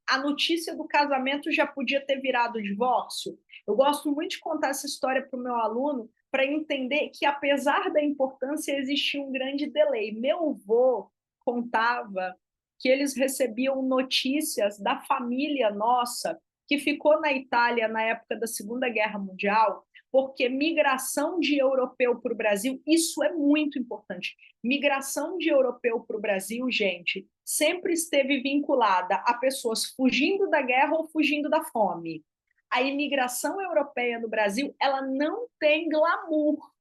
a notícia do casamento já podia ter virado divórcio. Eu gosto muito de contar essa história para o meu aluno para entender que, apesar da importância, existia um grande delay. Meu avô contava que eles recebiam notícias da família nossa que ficou na Itália na época da Segunda Guerra Mundial, porque migração de europeu para o Brasil, isso é muito importante. Migração de europeu para o Brasil, gente, sempre esteve vinculada a pessoas fugindo da guerra ou fugindo da fome. A imigração europeia no Brasil, ela não tem glamour.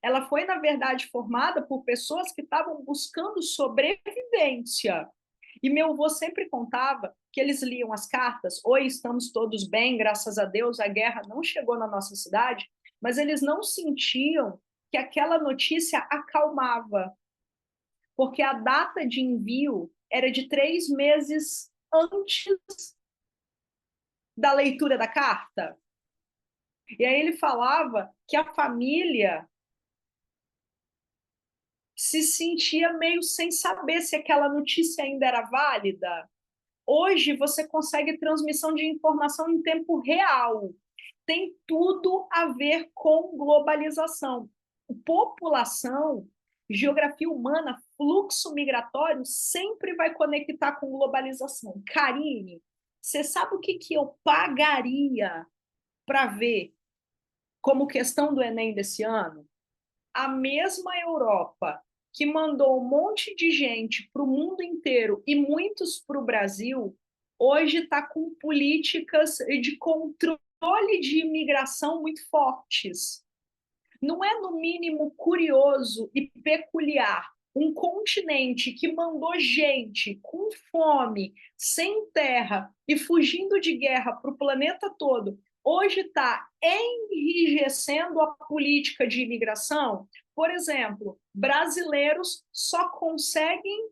Ela foi, na verdade, formada por pessoas que estavam buscando sobrevivência. E meu avô sempre contava que eles liam as cartas: oi, estamos todos bem, graças a Deus, a guerra não chegou na nossa cidade, mas eles não sentiam que aquela notícia acalmava, porque a data de envio era de 3 meses antes da leitura da carta. E aí ele falava que a família se sentia meio sem saber se aquela notícia ainda era válida. Hoje você consegue transmissão de informação em tempo real. Tem tudo a ver com globalização. População, geografia humana, fluxo migratório sempre vai conectar com globalização. Karine, você sabe o que eu pagaria para ver como questão do Enem desse ano? A mesma Europa que mandou um monte de gente para o mundo inteiro e muitos para o Brasil, hoje está com políticas de controle de imigração muito fortes. Não é, no mínimo, curioso e peculiar um continente que mandou gente com fome, sem terra e fugindo de guerra para o planeta todo, hoje está enrijecendo a política de imigração? Por exemplo, brasileiros só conseguem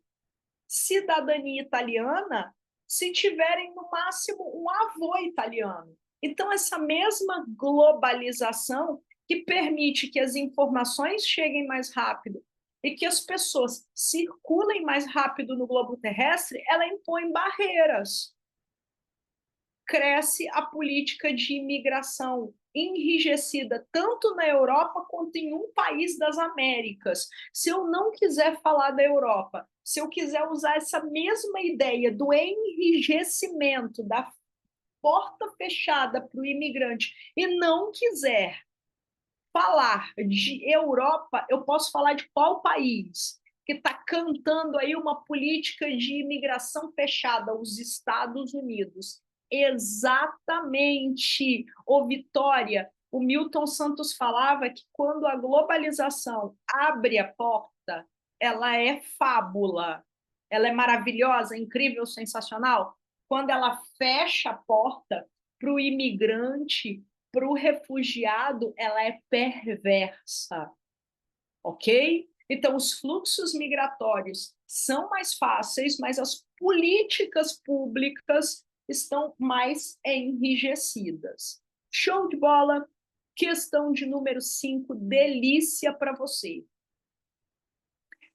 cidadania italiana se tiverem, no máximo, um avô italiano. Então, essa mesma globalização que permite que as informações cheguem mais rápido e que as pessoas circulem mais rápido no globo terrestre, ela impõe barreiras. Cresce a política de imigração enrijecida tanto na Europa quanto em um país das Américas. Se eu não quiser falar da Europa, se eu quiser usar essa mesma ideia do enrijecimento, da porta fechada para o imigrante, e não quiser falar de Europa, eu posso falar de qual país que está cantando aí uma política de imigração fechada? Os Estados Unidos. Exatamente. Ô, Vitória, o Milton Santos falava que quando a globalização abre a porta, ela é fábula. Ela é maravilhosa, incrível, sensacional. Quando ela fecha a porta para o imigrante, para o refugiado, ela é perversa, ok? Então, os fluxos migratórios são mais fáceis, mas as políticas públicas estão mais enrijecidas. Show de bola! Questão de número 5, delícia para você.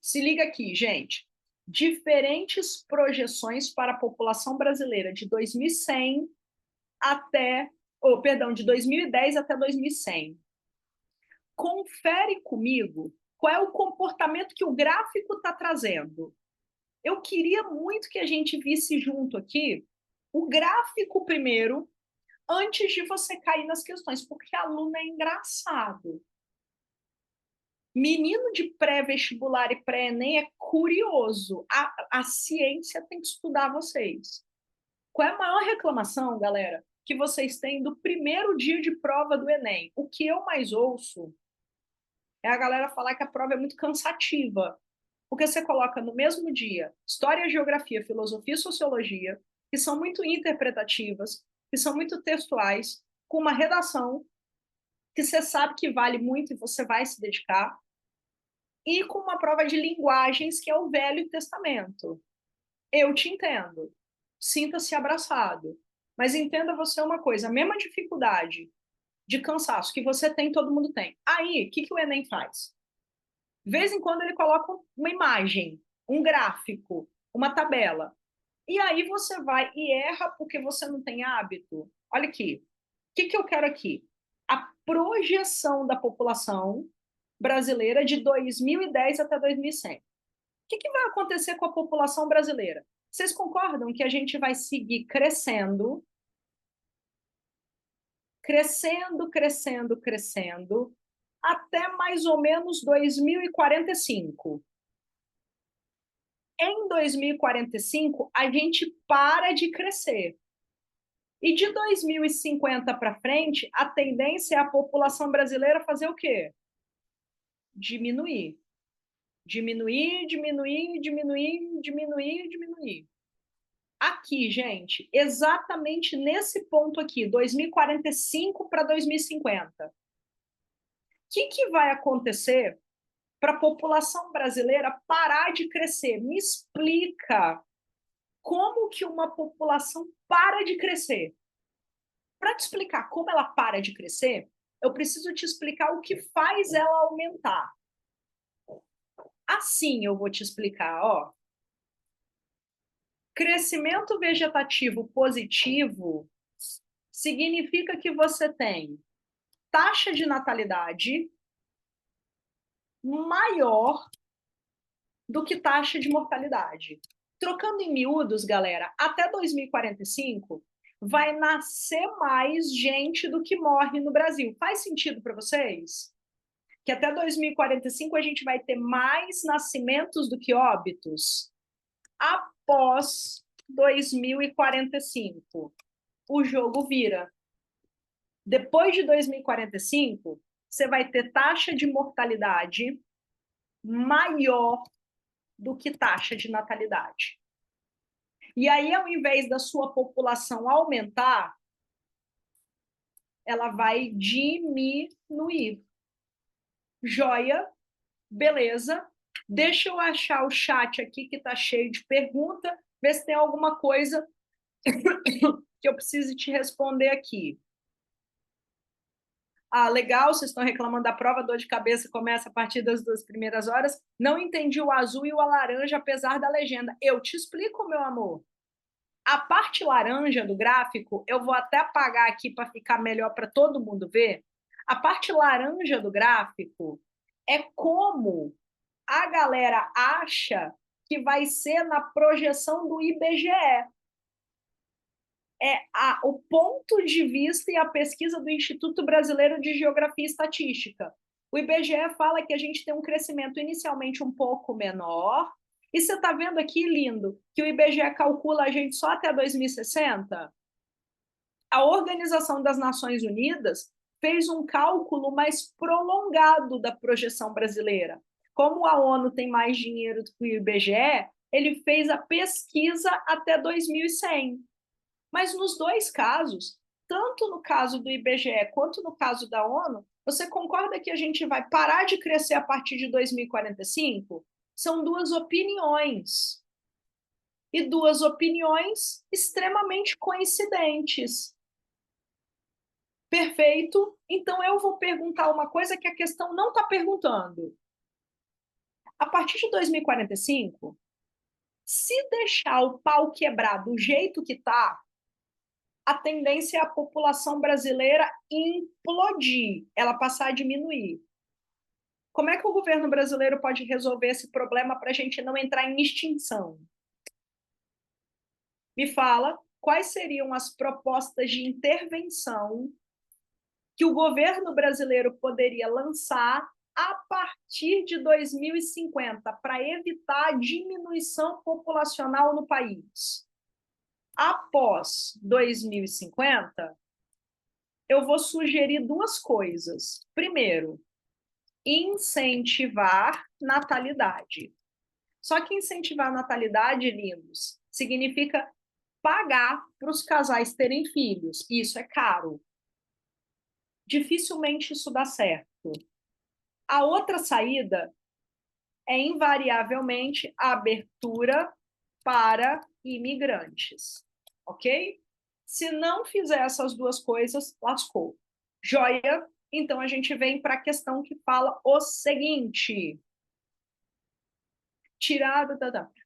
Se liga aqui, gente. Diferentes projeções para a população brasileira de 2100 até, de 2010 até 2100. Confere comigo qual é o comportamento que o gráfico está trazendo. Eu queria muito que a gente visse junto aqui o gráfico primeiro, antes de você cair nas questões, porque aluno é engraçado. Menino de pré-vestibular e pré-ENEM é curioso. A ciência tem que estudar vocês. Qual é a maior reclamação, galera, que vocês têm do primeiro dia de prova do Enem? O que eu mais ouço é a galera falar que a prova é muito cansativa, porque você coloca no mesmo dia história, geografia, filosofia e sociologia, que são muito interpretativas, que são muito textuais, com uma redação que você sabe que vale muito e você vai se dedicar, e com uma prova de linguagens, que é o Velho Testamento. Eu te entendo. Sinta-se abraçado. Mas entenda você uma coisa, a mesma dificuldade de cansaço que você tem, todo mundo tem. Aí, o que o Enem faz? De vez em quando ele coloca uma imagem, um gráfico, uma tabela. E aí você vai e erra porque você não tem hábito. Olha aqui. O que eu quero aqui? A projeção da população brasileira de 2010 até 2100. O que vai acontecer com a população brasileira? Vocês concordam que a gente vai seguir crescendo, até mais ou menos 2045? Em 2045, a gente para de crescer. E de 2050 para frente, a tendência é a população brasileira fazer o quê? Diminuir. Diminuir, diminuir, diminuir, diminuir, diminuir. Aqui, gente, exatamente nesse ponto aqui, 2045 para 2050. O que vai acontecer para a população brasileira parar de crescer? Me explica como que uma população para de crescer. Para te explicar como ela para de crescer, eu preciso te explicar o que faz ela aumentar. Assim eu vou te explicar, ó. Crescimento vegetativo positivo significa que você tem taxa de natalidade maior do que taxa de mortalidade. Trocando em miúdos, galera, até 2045 vai nascer mais gente do que morre no Brasil. Faz sentido para vocês? Que até 2045 a gente vai ter mais nascimentos do que óbitos? Após 2045, o jogo vira. Depois de 2045, você vai ter taxa de mortalidade maior do que taxa de natalidade. E aí, ao invés da sua população aumentar, ela vai diminuir. Joia, beleza, Deixa eu achar o chat aqui que está cheio de pergunta, ver se tem alguma coisa que eu precise te responder aqui. Ah, legal, vocês estão reclamando da prova, dor de cabeça começa a partir das 2 primeiras horas. Não entendi o azul e o laranja, apesar da legenda. Eu te explico, meu amor. A parte laranja do gráfico, eu vou até apagar aqui para ficar melhor para todo mundo ver. A parte laranja do gráfico é como a galera acha que vai ser na projeção do IBGE. O ponto de vista e a pesquisa do Instituto Brasileiro de Geografia e Estatística. O IBGE fala que a gente tem um crescimento inicialmente um pouco menor, e você está vendo aqui, lindo, que o IBGE calcula a gente só até 2060? A Organização das Nações Unidas fez um cálculo mais prolongado da projeção brasileira. Como a ONU tem mais dinheiro do que o IBGE, ele fez a pesquisa até 2100. Mas nos dois casos, tanto no caso do IBGE quanto no caso da ONU, você concorda que a gente vai parar de crescer a partir de 2045? São duas opiniões. E duas opiniões extremamente coincidentes. Perfeito? Então eu vou perguntar uma coisa que a questão não está perguntando. A partir de 2045, se deixar o pau quebrar do jeito que está, a tendência é a população brasileira implodir, ela passar a diminuir. Como é que o governo brasileiro pode resolver esse problema para a gente não entrar em extinção? Me fala quais seriam as propostas de intervenção que o governo brasileiro poderia lançar a partir de 2050 para evitar a diminuição populacional no país. Após 2050, eu vou sugerir duas coisas. Primeiro, incentivar natalidade. Só que incentivar natalidade, lindos, significa pagar para os casais terem filhos. E isso é caro. Dificilmente isso dá certo. A outra saída é, invariavelmente, a abertura para imigrantes. Ok? Se não fizer essas duas coisas, lascou. Joia? Então a gente vem para a questão que fala o seguinte. Tirada,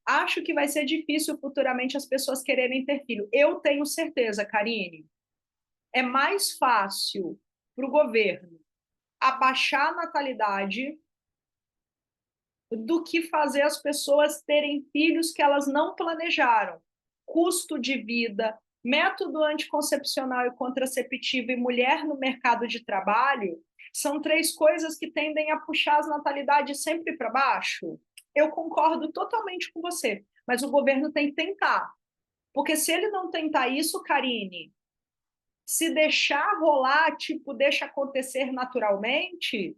acho que vai ser difícil futuramente as pessoas quererem ter filho. Eu tenho certeza, Karine. É mais fácil para o governo abaixar a natalidade do que fazer as pessoas terem filhos que elas não planejaram. Custo de vida, método anticoncepcional e contraceptivo e mulher no mercado de trabalho são três coisas que tendem a puxar as natalidades sempre para baixo. Eu concordo totalmente com você, mas o governo tem que tentar. Porque se ele não tentar isso, Karine, se deixar rolar, tipo, deixa acontecer naturalmente,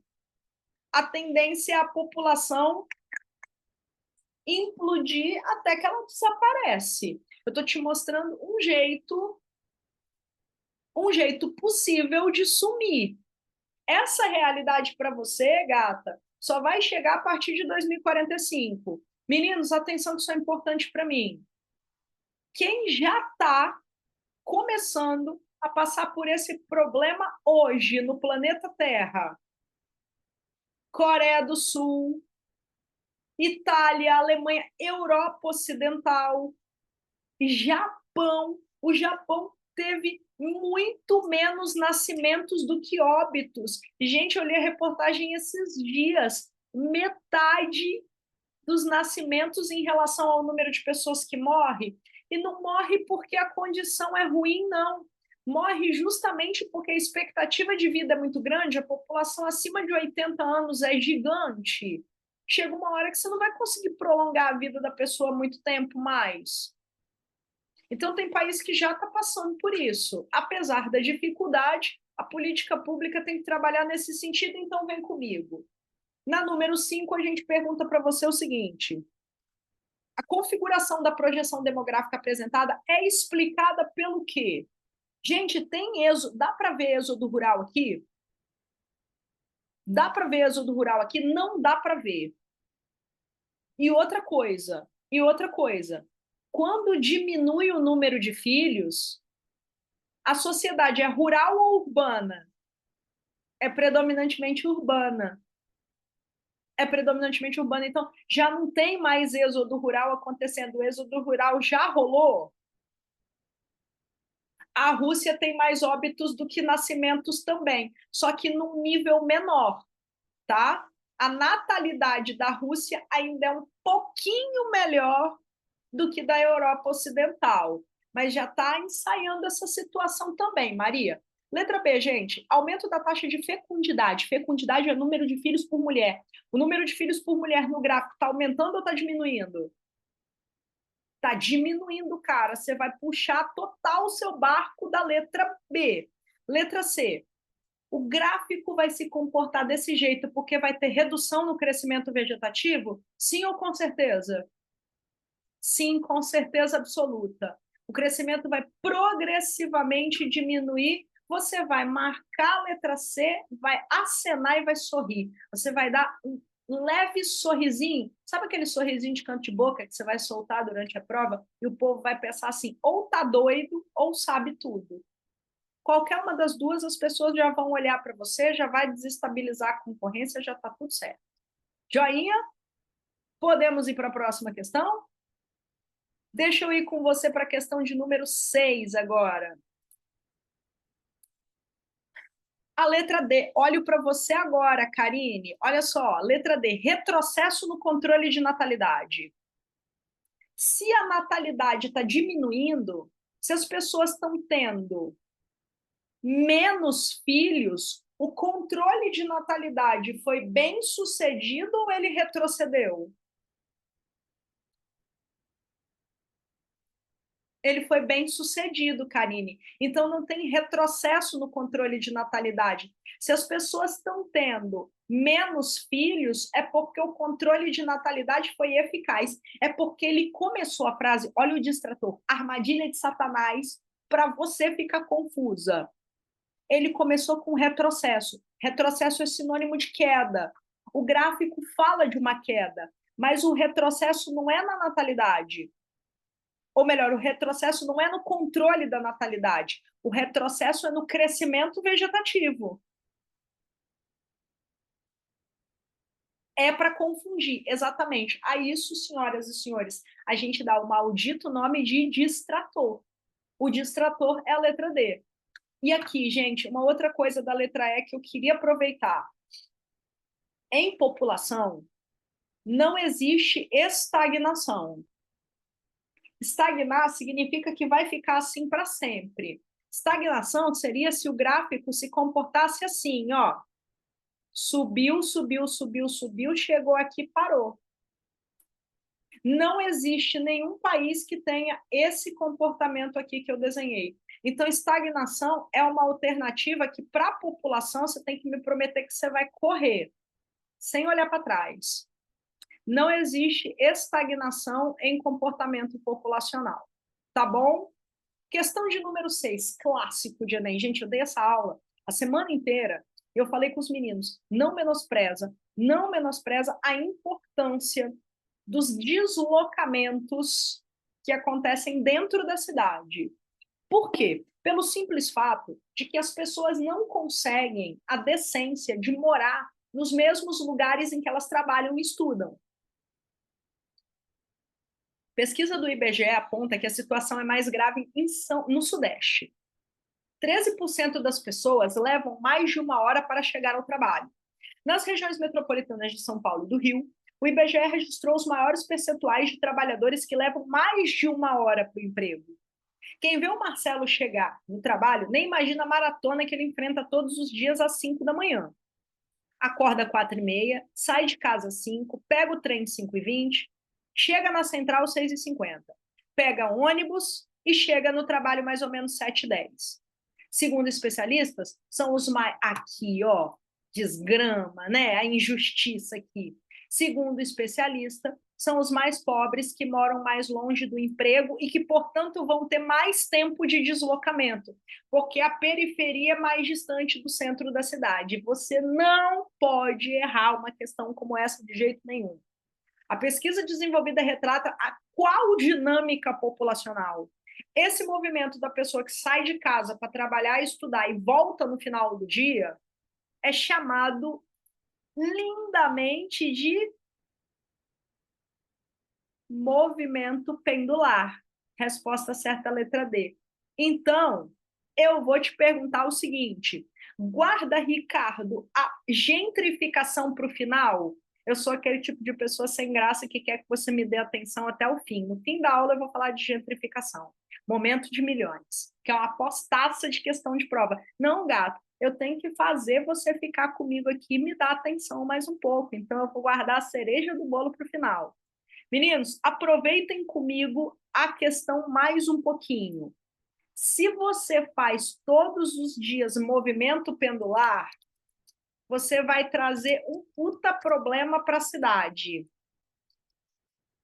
a tendência é a população implodir até que ela desaparece. Eu estou te mostrando um jeito possível de sumir. Essa realidade para você, gata, só vai chegar a partir de 2045. Meninos, atenção que isso é importante para mim. Quem já está começando a passar por esse problema hoje no planeta Terra? Coreia do Sul, Itália, Alemanha, Europa Ocidental, Japão. O Japão teve muito menos nascimentos do que óbitos. Gente, eu li a reportagem esses dias. Metade dos nascimentos em relação ao número de pessoas que morrem. E não morre porque a condição é ruim, não. Morre justamente porque a expectativa de vida é muito grande, a população acima de 80 anos é gigante. Chega uma hora que você não vai conseguir prolongar a vida da pessoa muito tempo mais. Então, tem país que já está passando por isso. Apesar da dificuldade, a política pública tem que trabalhar nesse sentido, então vem comigo. Na número 5, a gente pergunta para você o seguinte: a configuração da projeção demográfica apresentada é explicada pelo quê? Gente, tem êxodo, dá para ver êxodo rural aqui? Dá para ver êxodo rural aqui? Não dá para ver. E outra coisa, quando diminui o número de filhos, a sociedade é rural ou urbana? É predominantemente urbana. É predominantemente urbana, então já não tem mais êxodo rural acontecendo. O êxodo rural já rolou. A Rússia tem mais óbitos do que nascimentos também, só que num nível menor, tá? A natalidade da Rússia ainda é um pouquinho melhor do que da Europa Ocidental, mas já está ensaiando essa situação também, Maria. Letra B, gente, aumento da taxa de fecundidade. Fecundidade é número de filhos por mulher. O número de filhos por mulher no gráfico está aumentando ou está diminuindo? Está diminuindo, cara. Você vai puxar total o seu barco da letra B. Letra C, o gráfico vai se comportar desse jeito porque vai ter redução no crescimento vegetativo? Sim ou com certeza? Sim, com certeza absoluta. O crescimento vai progressivamente diminuir. Você vai marcar a letra C, vai acenar e vai sorrir. Você vai dar um leve sorrisinho. Sabe aquele sorrisinho de canto de boca que você vai soltar durante a prova? E o povo vai pensar assim: ou tá doido ou sabe tudo. Qualquer uma das duas, as pessoas já vão olhar para você, já vai desestabilizar a concorrência, já está tudo certo. Joinha? Podemos ir para a próxima questão? Deixa eu ir com você para a questão de número 6 agora. A letra D, olho para você agora, Karine. Olha só, letra D, retrocesso no controle de natalidade. Se a natalidade está diminuindo, se as pessoas estão tendo menos filhos, o controle de natalidade foi bem sucedido ou ele retrocedeu? Ele foi bem sucedido, Karine. Então, não tem retrocesso no controle de natalidade. Se as pessoas estão tendo menos filhos, é porque o controle de natalidade foi eficaz. É porque ele começou a frase, olha o distrator, armadilha de Satanás, para você ficar confusa. Ele começou com retrocesso. Retrocesso é sinônimo de queda. O gráfico fala de uma queda, mas o retrocesso não é na natalidade. Ou melhor, o retrocesso não é no controle da natalidade, o retrocesso é no crescimento vegetativo. É para confundir, exatamente. A isso, senhoras e senhores, a gente dá o maldito nome de distrator. O distrator é a letra D. E aqui, gente, uma outra coisa da letra E que eu queria aproveitar. Em população, não existe estagnação. Estagnar significa que vai ficar assim para sempre. Estagnação seria se o gráfico se comportasse assim, ó. Subiu, subiu, subiu, subiu, chegou aqui, parou. Não existe nenhum país que tenha esse comportamento aqui que eu desenhei. Então, estagnação é uma alternativa que, para a população, você tem que me prometer que você vai correr, sem olhar para trás. Não existe estagnação em comportamento populacional. Tá bom? Questão de número 6, clássico de Enem. Gente, eu dei essa aula a semana inteira. Eu falei com os meninos, não menospreza a importância dos deslocamentos que acontecem dentro da cidade. Por quê? Pelo simples fato de que as pessoas não conseguem a decência de morar nos mesmos lugares em que elas trabalham e estudam. Pesquisa do IBGE aponta que a situação é mais grave no Sudeste. 13% das pessoas levam mais de uma hora para chegar ao trabalho. Nas regiões metropolitanas de São Paulo e do Rio, o IBGE registrou os maiores percentuais de trabalhadores que levam mais de uma hora para o emprego. Quem vê o Marcelo chegar no trabalho nem imagina a maratona que ele enfrenta todos os dias às 5 da manhã. Acorda às 4h30, sai de casa às 5, pega o trem às 5h20, chega na central às 6h50, pega ônibus e chega no trabalho mais ou menos 7h10. Segundo especialistas, são os mais... Aqui, ó, desgrama, né? A injustiça aqui. Segundo especialista, são os mais pobres que moram mais longe do emprego e que, portanto, vão ter mais tempo de deslocamento, porque a periferia é mais distante do centro da cidade. Você não pode errar uma questão como essa de jeito nenhum. A pesquisa desenvolvida retrata a qual dinâmica populacional? Esse movimento da pessoa que sai de casa para trabalhar, estudar e volta no final do dia é chamado lindamente de movimento pendular. Resposta certa, letra D. Então, eu vou te perguntar o seguinte: guarda, Ricardo, a gentrificação para o final? Eu sou aquele tipo de pessoa sem graça que quer que você me dê atenção até o fim. No fim da aula, eu vou falar de gentrificação. Momento de milhões, que é uma apostaça de questão de prova. Não, gato, eu tenho que fazer você ficar comigo aqui e me dar atenção mais um pouco. Então, eu vou guardar a cereja do bolo para o final. Meninos, aproveitem comigo a questão mais um pouquinho. Se você faz todos os dias movimento pendular, você vai trazer um puta problema para a cidade.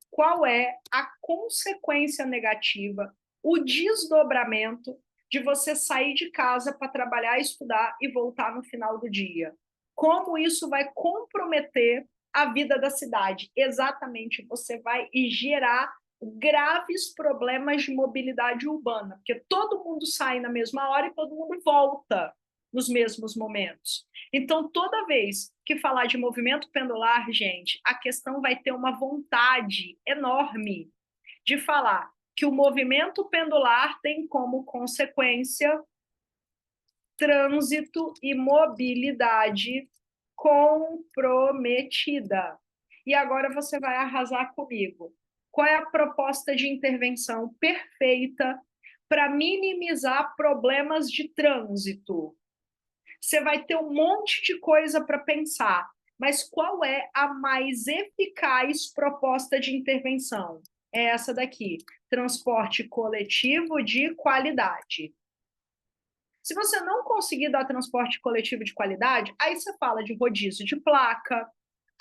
Qual é a consequência negativa, o desdobramento de você sair de casa para trabalhar, estudar e voltar no final do dia? Como isso vai comprometer a vida da cidade? Exatamente, você vai gerar graves problemas de mobilidade urbana, porque todo mundo sai na mesma hora e todo mundo volta nos mesmos momentos. Então, toda vez que falar de movimento pendular, gente, a questão vai ter uma vontade enorme de falar que o movimento pendular tem como consequência trânsito e mobilidade comprometida. E agora você vai arrasar comigo. Qual é a proposta de intervenção perfeita para minimizar problemas de trânsito? Você vai ter um monte de coisa para pensar, mas qual é a mais eficaz proposta de intervenção? É essa daqui: transporte coletivo de qualidade. Se você não conseguir dar transporte coletivo de qualidade, aí você fala de rodízio de placa,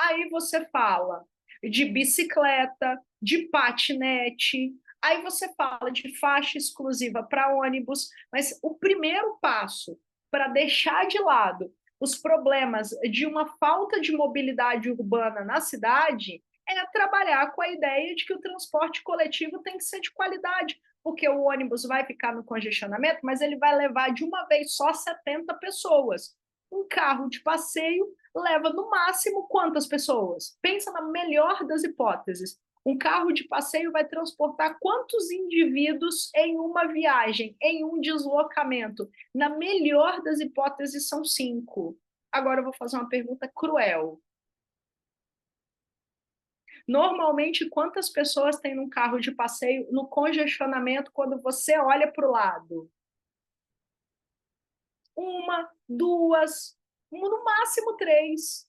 aí você fala de bicicleta, de patinete, aí você fala de faixa exclusiva para ônibus, mas o primeiro passo para deixar de lado os problemas de uma falta de mobilidade urbana na cidade é trabalhar com a ideia de que o transporte coletivo tem que ser de qualidade, porque o ônibus vai ficar no congestionamento, mas ele vai levar de uma vez só 70 pessoas. Um carro de passeio leva no máximo quantas pessoas? Pensa na melhor das hipóteses. Um carro de passeio vai transportar quantos indivíduos em uma viagem, em um deslocamento? Na melhor das hipóteses, são 5. Agora eu vou fazer uma pergunta cruel. Normalmente, quantas pessoas tem num carro de passeio no congestionamento quando você olha para o lado? 1, 2, no máximo 3.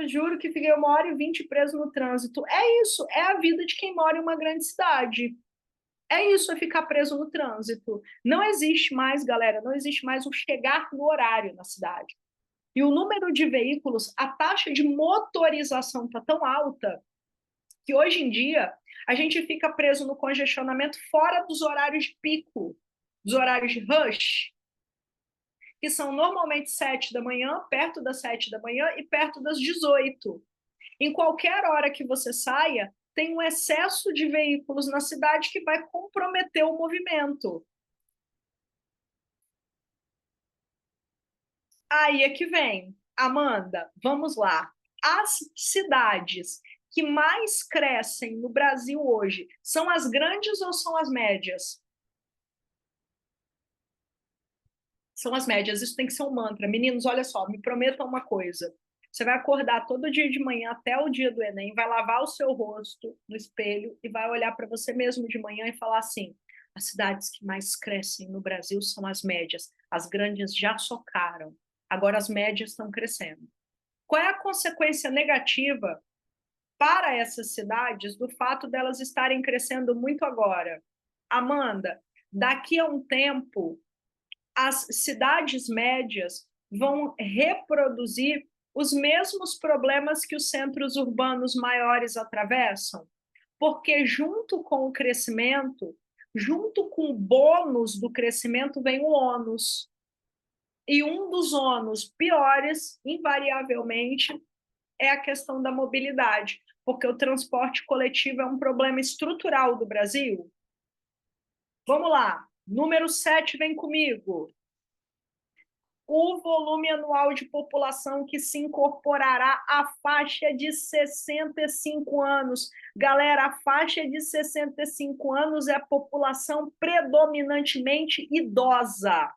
Juro que fiquei 1h20 preso no trânsito. É isso, é a vida de quem mora em uma grande cidade. É isso, é ficar preso no trânsito. Não existe mais, galera, não existe mais o chegar no horário na cidade. E o número de veículos, a taxa de motorização está tão alta que hoje em dia a gente fica preso no congestionamento fora dos horários de pico, dos horários de rush, que são normalmente 7 da manhã, perto das 7 da manhã e perto das 18. Em qualquer hora que você saia, tem um excesso de veículos na cidade que vai comprometer o movimento. Aí é que vem. Amanda, vamos lá. As cidades que mais crescem no Brasil hoje são as grandes ou são as médias? São as médias. Isso tem que ser um mantra. Meninos, olha só, me prometam uma coisa. Você vai acordar todo dia de manhã até o dia do Enem, vai lavar o seu rosto no espelho e vai olhar para você mesmo de manhã e falar assim: as cidades que mais crescem no Brasil são as médias. As grandes já socaram. Agora as médias estão crescendo. Qual é a consequência negativa para essas cidades do fato delas estarem crescendo muito agora? Amanda, daqui a um tempo, as cidades médias vão reproduzir os mesmos problemas que os centros urbanos maiores atravessam, porque junto com o crescimento, junto com o bônus do crescimento, vem o ônus. E um dos ônus piores, invariavelmente, é a questão da mobilidade. porque o transporte coletivo é um problema estrutural do Brasil? Vamos lá, número 7, vem comigo. O volume anual de população que se incorporará à faixa de 65 anos. Galera, a faixa de 65 anos é a população predominantemente idosa.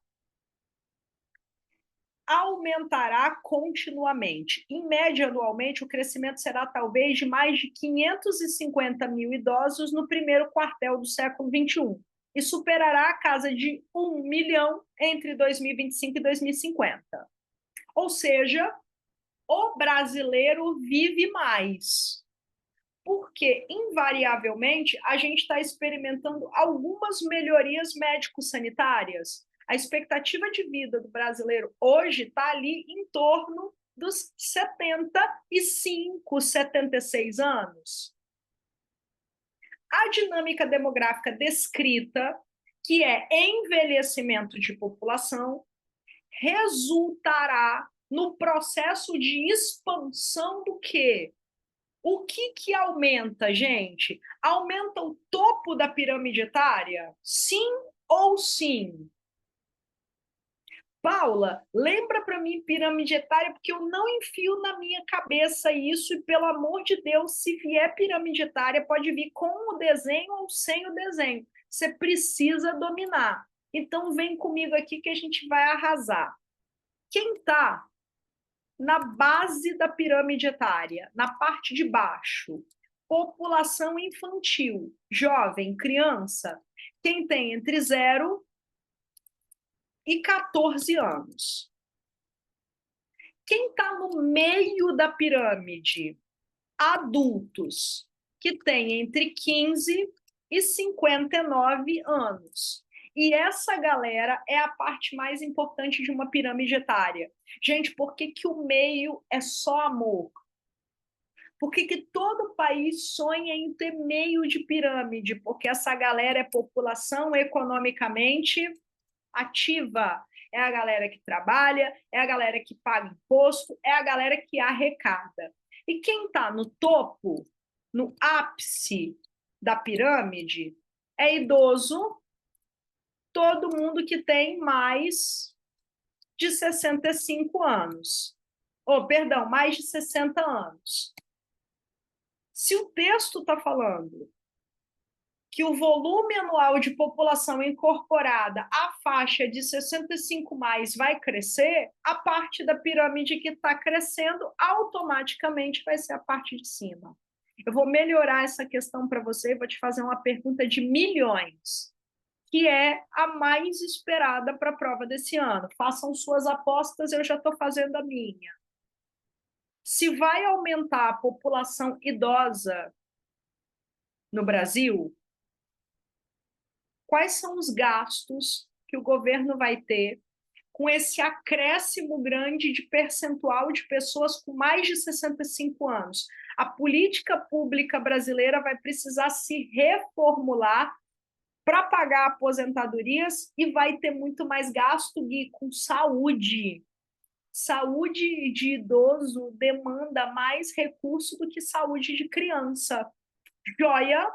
Aumentará continuamente. Em média, anualmente, o crescimento será talvez de mais de 550 mil idosos no primeiro quartel do século XXI e superará a casa de 1 milhão entre 2025 e 2050. Ou seja, o brasileiro vive mais, porque, invariavelmente, a gente está experimentando algumas melhorias médico-sanitárias. A expectativa de vida do brasileiro hoje está ali em torno dos 75, 76 anos. A dinâmica demográfica descrita, que é envelhecimento de população, resultará no processo de expansão do quê? O que aumenta, gente? Aumenta o topo da pirâmide etária? Sim ou sim? Paula, lembra para mim pirâmide etária, porque eu não enfio na minha cabeça isso, e pelo amor de Deus, se vier pirâmide etária, pode vir com o desenho ou sem o desenho. Você precisa dominar. Então, vem comigo aqui que a gente vai arrasar. Quem está na base da pirâmide etária, na parte de baixo, população infantil, jovem, criança, quem tem entre 0 e 14 anos. Quem está no meio da pirâmide? Adultos, que têm entre 15 e 59 anos. E essa galera é a parte mais importante de uma pirâmide etária. Gente, por que o meio é só amor? Por que todo país sonha em ter meio de pirâmide? Porque essa galera é população economicamente ativa. É a galera que trabalha, é a galera que paga imposto, é a galera que arrecada. E quem está no topo, no ápice da pirâmide, é idoso, todo mundo que tem mais de 65 anos. Perdão, mais de 60 anos. Se o texto está falando que o volume anual de população incorporada à faixa de 65 mais vai crescer, a parte da pirâmide que está crescendo automaticamente vai ser a parte de cima. Eu vou melhorar essa questão para você e vou te fazer uma pergunta de milhões, que é a mais esperada para a prova desse ano. Façam suas apostas, eu já estou fazendo a minha. Se vai aumentar a população idosa no Brasil, quais são os gastos que o governo vai ter com esse acréscimo grande de percentual de pessoas com mais de 65 anos? A política pública brasileira vai precisar se reformular para pagar aposentadorias e vai ter muito mais gasto, Gui, com saúde. Saúde de idoso demanda mais recurso do que saúde de criança. Joia,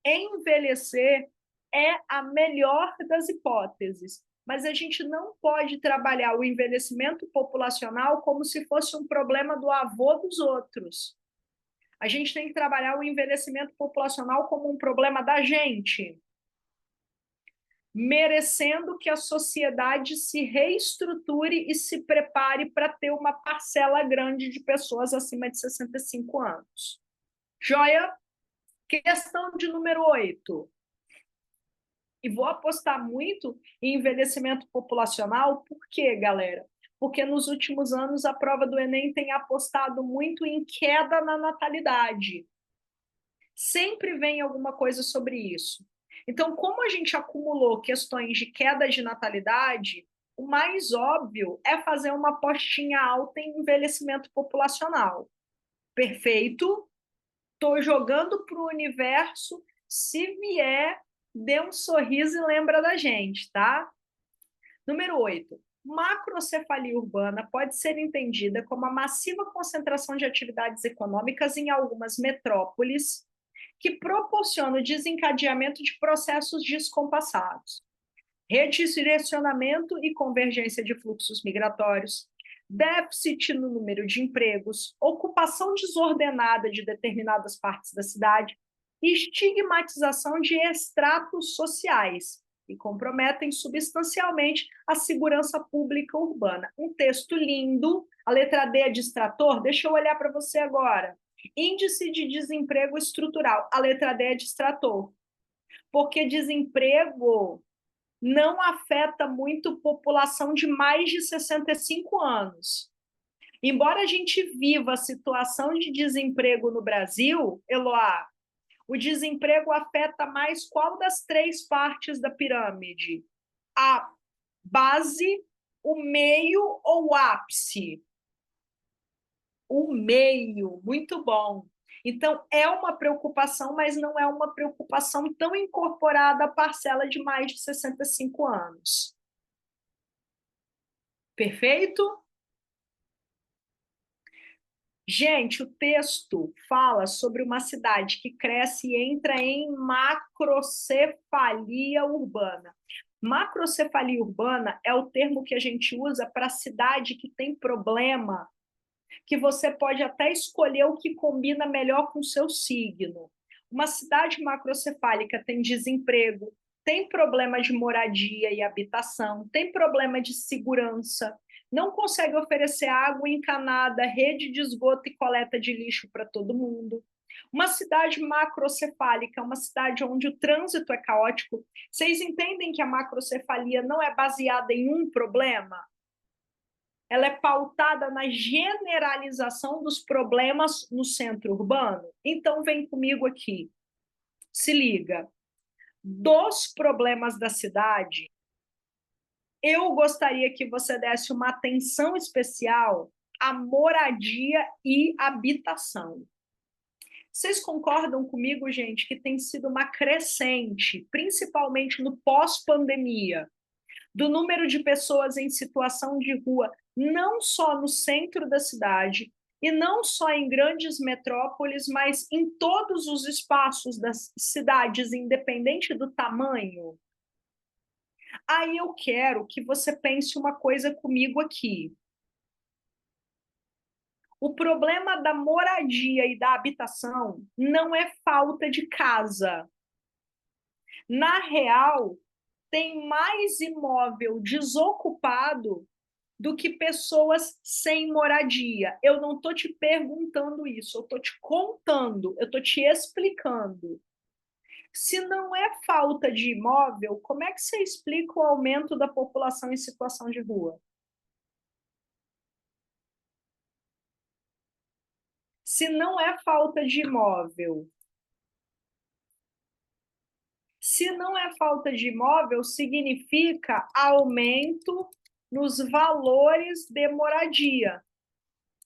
envelhecer é a melhor das hipóteses, mas a gente não pode trabalhar o envelhecimento populacional como se fosse um problema do avô dos outros. A gente tem que trabalhar o envelhecimento populacional como um problema da gente, merecendo que a sociedade se reestruture e se prepare para ter uma parcela grande de pessoas acima de 65 anos. Joia? Questão de número 8. E vou apostar muito em envelhecimento populacional. Por quê, galera? Porque nos últimos anos a prova do Enem tem apostado muito em queda na natalidade. Sempre vem alguma coisa sobre isso. Então, como a gente acumulou questões de queda de natalidade, o mais óbvio é fazer uma apostinha alta em envelhecimento populacional. Perfeito? Estou jogando para o universo. Se vier, dê um sorriso e lembra da gente, tá? Número 8. Macrocefalia urbana pode ser entendida como a massiva concentração de atividades econômicas em algumas metrópoles que proporciona o desencadeamento de processos descompassados, redirecionamento e convergência de fluxos migratórios, déficit no número de empregos, ocupação desordenada de determinadas partes da cidade e estigmatização de estratos sociais, e comprometem substancialmente a segurança pública urbana. Um texto lindo, a letra D é de extrator, deixa eu olhar para você agora. Índice de desemprego estrutural, a letra D é de extrator, porque desemprego não afeta muito população de mais de 65 anos. Embora a gente viva a situação de desemprego no Brasil, Eloá, o desemprego afeta mais qual das três partes da pirâmide? A base, o meio ou o ápice? O meio, muito bom. Então, é uma preocupação, mas não é uma preocupação tão incorporada à parcela de mais de 65 anos. Perfeito? Gente, o texto fala sobre uma cidade que cresce e entra em macrocefalia urbana. Macrocefalia urbana é o termo que a gente usa para cidade que tem problema, que você pode até escolher o que combina melhor com o seu signo. Uma cidade macrocefálica tem desemprego, tem problema de moradia e habitação, tem problema de segurança, não consegue oferecer água encanada, rede de esgoto e coleta de lixo para todo mundo. Uma cidade macrocefálica, uma cidade onde o trânsito é caótico. Vocês entendem que a macrocefalia não é baseada em um problema? Ela é pautada na generalização dos problemas no centro urbano. Então, vem comigo aqui. Se liga. Dos problemas da cidade, eu gostaria que você desse uma atenção especial à moradia e habitação. Vocês concordam comigo, gente, que tem sido uma crescente, principalmente no pós-pandemia, do número de pessoas em situação de rua, não só no centro da cidade, e não só em grandes metrópoles, mas em todos os espaços das cidades, independente do tamanho? Aí eu quero que você pense uma coisa comigo aqui. O problema da moradia e da habitação não é falta de casa. Na real, tem mais imóvel desocupado do que pessoas sem moradia. Eu não estou te perguntando isso, eu estou te contando, eu estou te explicando. Se não é falta de imóvel, como é que você explica o aumento da população em situação de rua? Se não é falta de imóvel, se não é falta de imóvel, significa aumento nos valores de moradia,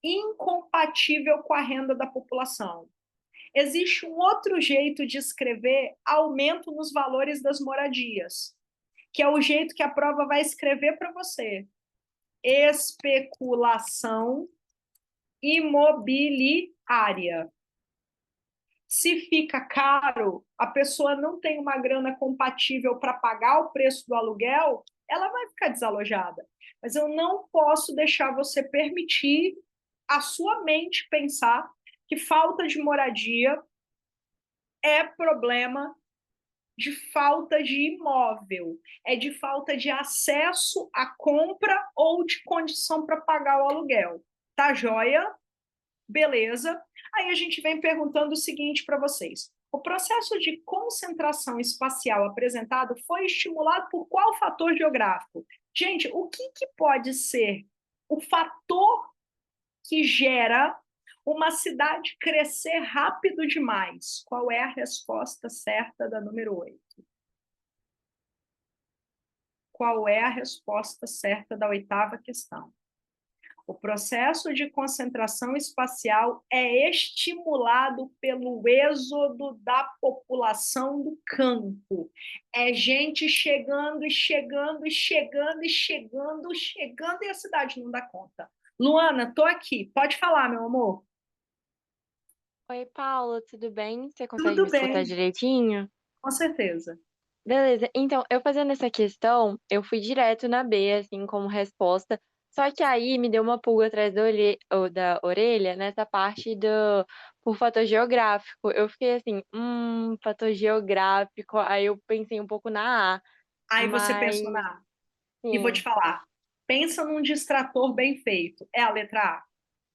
incompatível com a renda da população. Existe um outro jeito de escrever aumento nos valores das moradias, que é o jeito que a prova vai escrever para você. Especulação imobiliária. Se fica caro, a pessoa não tem uma grana compatível para pagar o preço do aluguel, ela vai ficar desalojada. Mas eu não posso deixar você permitir a sua mente pensar que falta de moradia é problema de falta de imóvel, é de falta de acesso à compra ou de condição para pagar o aluguel. Tá joia? Beleza. Aí a gente vem perguntando o seguinte para vocês. O processo de concentração espacial apresentado foi estimulado por qual fator geográfico? Gente, o que pode ser o fator que gera uma cidade crescer rápido demais? Qual é a resposta certa da número 8? Qual é a resposta certa da oitava questão? O processo de concentração espacial é estimulado pelo êxodo da população do campo. É gente chegando e chegando e chegando e chegando, chegando e a cidade não dá conta. Luana, tô aqui. Pode falar, meu amor. Oi, Paula, tudo bem? Você consegue me Tudo escutar bem, direitinho? com certeza. Beleza, então, eu fazendo essa questão, eu fui direto na B, assim, como resposta, só que aí me deu uma pulga atrás da orelha nessa parte por fator geográfico. Eu fiquei assim, fator geográfico, aí eu pensei um pouco na A, Aí você pensou mas, na. E vou te sim, falar. Pensa num distrator bem feito. É a letra A.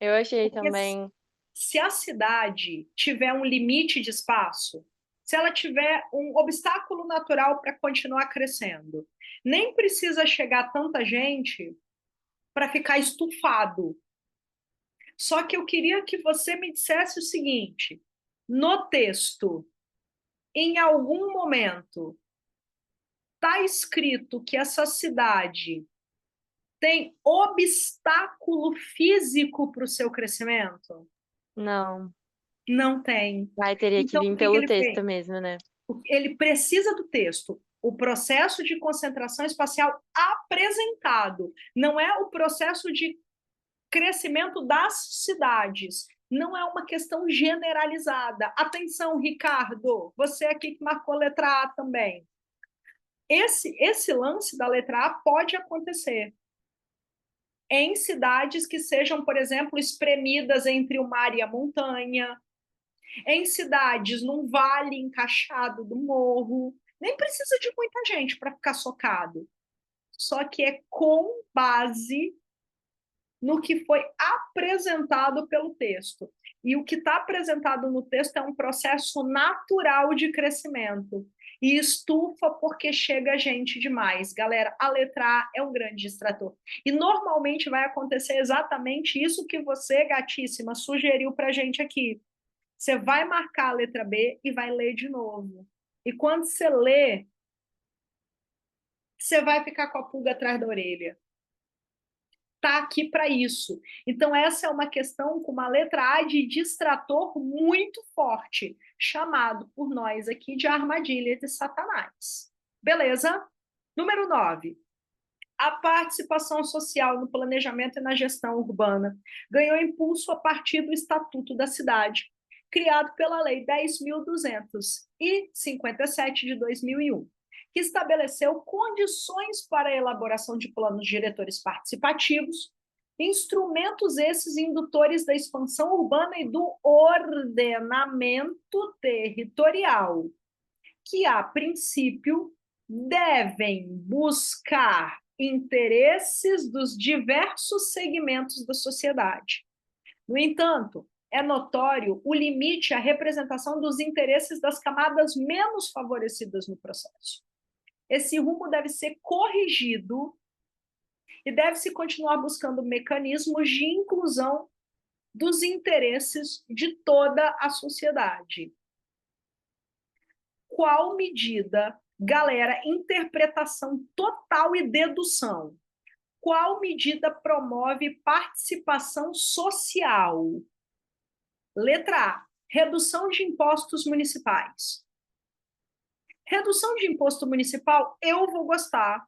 eu achei Porque também, se a cidade tiver um limite de espaço, se ela tiver um obstáculo natural para continuar crescendo, nem precisa chegar tanta gente para ficar estufado. Só que eu queria que você me dissesse o seguinte: no texto, em algum momento, está escrito que essa cidade tem obstáculo físico para o seu crescimento? não, Não tem. vai teria que Então, vir o que pelo ele fez? texto mesmo, né? Ele precisa do texto. O processo de concentração espacial apresentado, não é o processo de crescimento das cidades. Não é uma questão generalizada. Atenção, Ricardo, você aqui que marcou a letra A também. Esse lance da letra A pode acontecer em cidades que sejam, por exemplo, espremidas entre o mar e a montanha, em cidades num vale encaixado do morro. Nem precisa de muita gente para ficar socado. Só que é com base no que foi apresentado pelo texto. E o que está apresentado no texto é um processo natural de crescimento. E estufa porque chega gente demais. Galera, a letra A é um grande distrator. E normalmente vai acontecer exatamente isso que você, gatíssima, sugeriu para gente aqui. Você vai marcar a letra B e vai ler de novo. E quando você lê, você vai ficar com a pulga atrás da orelha. Está aqui para isso. Então, essa é uma questão com uma letra A de distrator muito forte, chamado por nós aqui de armadilha de Satanás. Beleza? Número 9. A participação social no planejamento e na gestão urbana ganhou impulso a partir do Estatuto da Cidade, criado pela Lei 10.257 de 2001, que estabeleceu condições para a elaboração de planos diretores participativos, instrumentos esses indutores da expansão urbana e do ordenamento territorial, que, a princípio, devem buscar interesses dos diversos segmentos da sociedade. No entanto, é notório o limite à representação dos interesses das camadas menos favorecidas no processo. Esse rumo deve ser corrigido e deve-se continuar buscando mecanismos de inclusão dos interesses de toda a sociedade. Qual medida, galera, interpretação total e dedução? Qual medida promove participação social? Letra A, redução de impostos municipais. Redução de imposto municipal, eu vou gostar.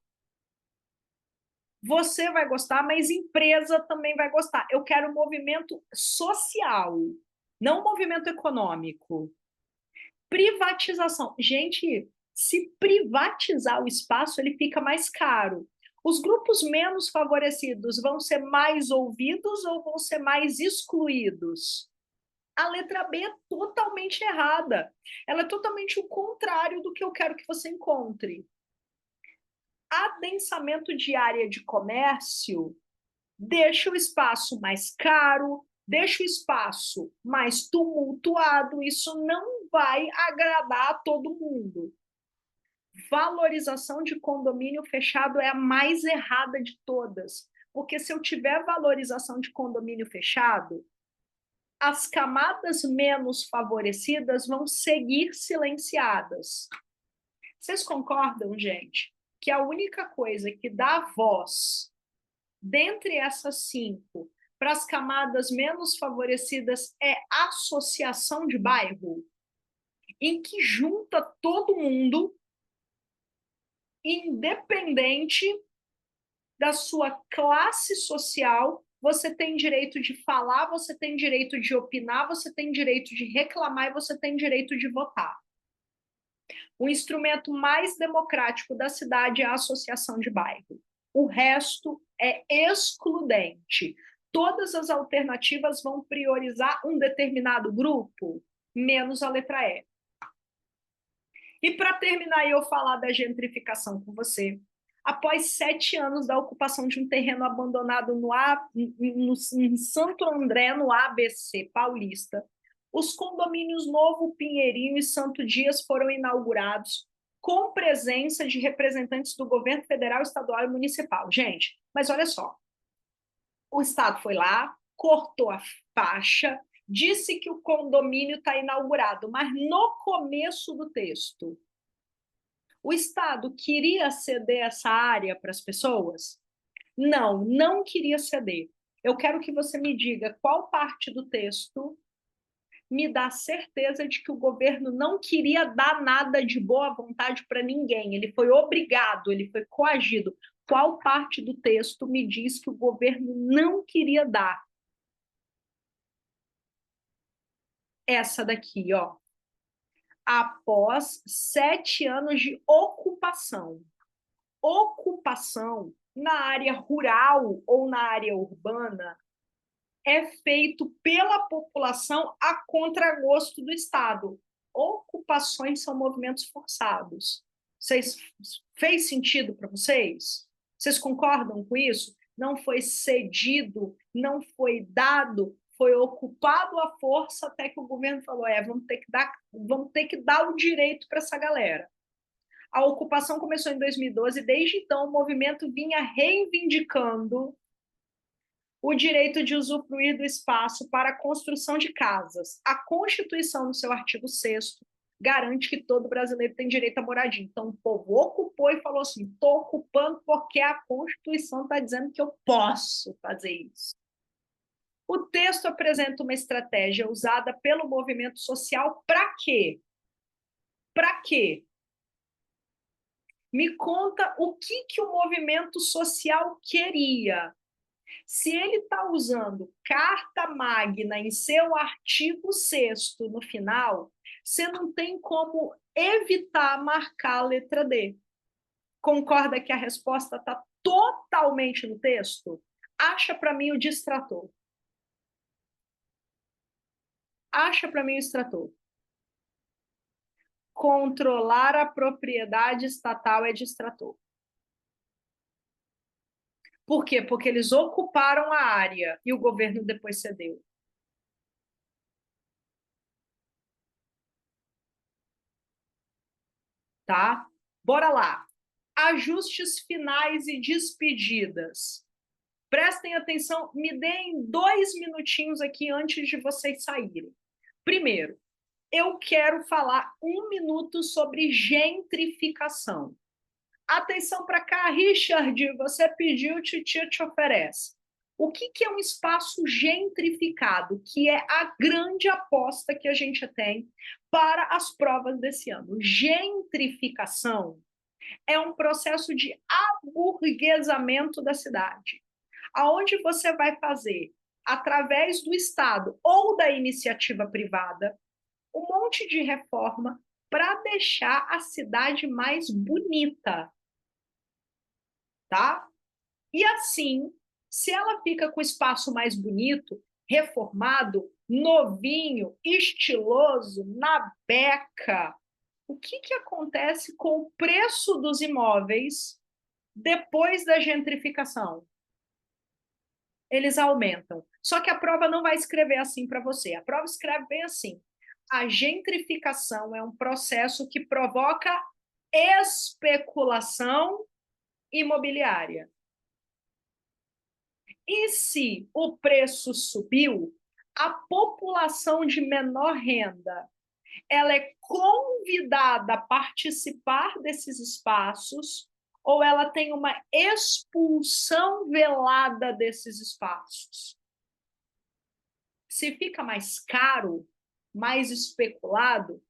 Você vai gostar, mas empresa também vai gostar. Eu quero um movimento social, não um movimento econômico. Privatização. Gente, se privatizar o espaço, ele fica mais caro. Os grupos menos favorecidos vão ser mais ouvidos ou vão ser mais excluídos? A letra B é totalmente errada. Ela é totalmente o contrário do que eu quero que você encontre. Adensamento de área de comércio deixa o espaço mais caro, deixa o espaço mais tumultuado, isso não vai agradar a todo mundo. Valorização de condomínio fechado é a mais errada de todas, porque se eu tiver valorização de condomínio fechado, as camadas menos favorecidas vão seguir silenciadas. Vocês concordam, gente, que a única coisa que dá voz dentre essas 5, para as camadas menos favorecidas, é associação de bairro, em que junta todo mundo, independente da sua classe social, você tem direito de falar, você tem direito de opinar, você tem direito de reclamar e você tem direito de votar. O instrumento mais democrático da cidade é a associação de bairro. O resto é excludente. Todas as alternativas vão priorizar um determinado grupo, menos a letra E. E para terminar eu falar da gentrificação com você, após 7 anos da ocupação de um terreno abandonado em Santo André, no ABC Paulista, os condomínios Novo Pinheirinho e Santo Dias foram inaugurados com presença de representantes do governo federal, estadual e municipal. Gente, mas olha só, o Estado foi lá, cortou a faixa, disse que o condomínio está inaugurado, mas no começo do texto, o Estado queria ceder essa área para as pessoas? Não, não queria ceder. Eu quero que você me diga qual parte do texto me dá certeza de que o governo não queria dar nada de boa vontade para ninguém. Ele foi obrigado, ele foi coagido. Qual parte do texto me diz que o governo não queria dar? Essa daqui, ó. Após 7 anos de ocupação. Ocupação na área rural ou na área urbana é feito pela população a contragosto do Estado. Ocupações são movimentos forçados. Fez sentido para vocês? Vocês concordam com isso? Não foi cedido, não foi dado, foi ocupado à força até que o governo falou, vamos ter que dar o direito para essa galera. A ocupação começou em 2012 e desde então o movimento vinha reivindicando o direito de usufruir do espaço para a construção de casas. A Constituição, no seu artigo 6º, garante que todo brasileiro tem direito à moradia. Então, o povo ocupou e falou assim, estou ocupando porque a Constituição está dizendo que eu posso fazer isso. O texto apresenta uma estratégia usada pelo movimento social para quê? Para quê? Me conta o que o movimento social queria. Se ele está usando carta magna em seu artigo 6º no final, você não tem como evitar marcar a letra D. Concorda que a resposta está totalmente no texto? Acha para mim o distrator. Acha para mim o distrator. Controlar a propriedade estatal é distrator. Por quê? Porque eles ocuparam a área e o governo depois cedeu. Tá? Bora lá. Ajustes finais e despedidas. Prestem atenção, me deem 2 minutinhos aqui antes de vocês saírem. Primeiro, eu quero falar 1 minuto sobre gentrificação. Atenção para cá, Richard, você pediu, Titia te oferece. O que é um espaço gentrificado? Que é a grande aposta que a gente tem para as provas desse ano. Gentrificação é um processo de aburguesamento da cidade, aonde você vai fazer, através do Estado ou da iniciativa privada, um monte de reforma para deixar a cidade mais bonita, tá? E assim, se ela fica com o espaço mais bonito, reformado, novinho, estiloso, na beca, o que acontece com o preço dos imóveis depois da gentrificação? Eles aumentam. Só que a prova não vai escrever assim para você. A prova escreve bem assim. A gentrificação é um processo que provoca especulação imobiliária. E se o preço subiu, a população de menor renda ela é convidada a participar desses espaços, ou ela tem uma expulsão velada desses espaços? Se fica mais caro, mais especulado,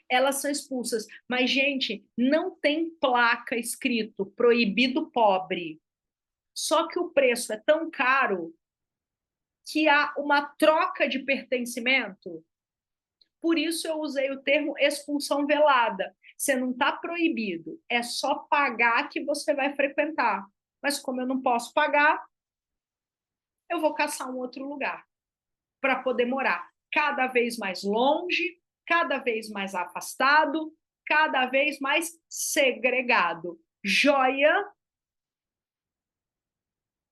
elas são expulsas. Mas, gente, não tem placa escrito proibido pobre. Só que o preço é tão caro que há uma troca de pertencimento. Por isso eu usei o termo expulsão velada. Você não está proibido, é só pagar que você vai frequentar. Mas como eu não posso pagar, eu vou caçar um outro lugar para poder morar. Cada vez mais longe, cada vez mais afastado, cada vez mais segregado. Joia.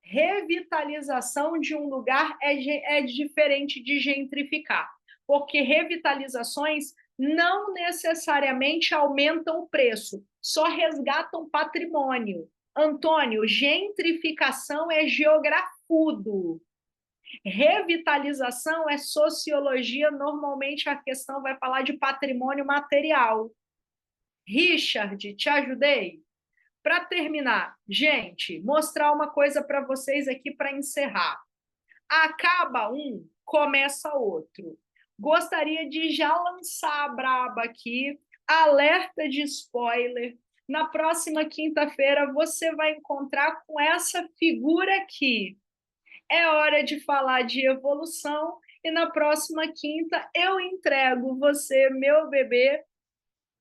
Revitalização de um lugar é diferente de gentrificar, porque revitalizações não necessariamente aumentam o preço, só resgatam patrimônio. Antônio, gentrificação é geografudo. Revitalização é sociologia, normalmente a questão vai falar de patrimônio material. Richard, te ajudei? Para terminar, gente, mostrar uma coisa para vocês aqui para encerrar. Acaba um, começa outro. Gostaria de já lançar a braba aqui, alerta de spoiler. Na próxima quinta-feira você vai encontrar com essa figura aqui. É hora de falar de evolução e na próxima quinta eu entrego você, meu bebê,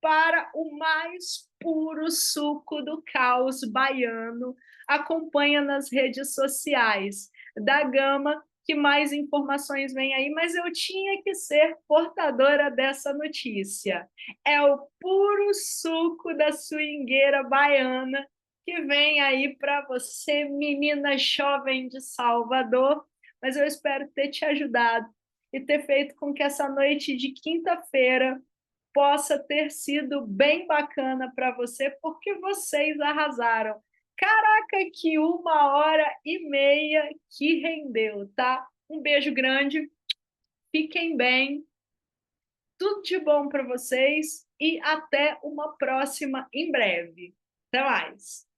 para o mais puro suco do caos baiano. Acompanha nas redes sociais da Gama, que mais informações vem aí, mas eu tinha que ser portadora dessa notícia. É o puro suco da swingueira baiana que vem aí para você, menina jovem de Salvador, mas eu espero ter te ajudado e ter feito com que essa noite de quinta-feira possa ter sido bem bacana para você, porque vocês arrasaram. Caraca, que 1h30 que rendeu, tá? Um beijo grande, fiquem bem, tudo de bom para vocês e até uma próxima em breve. Até mais!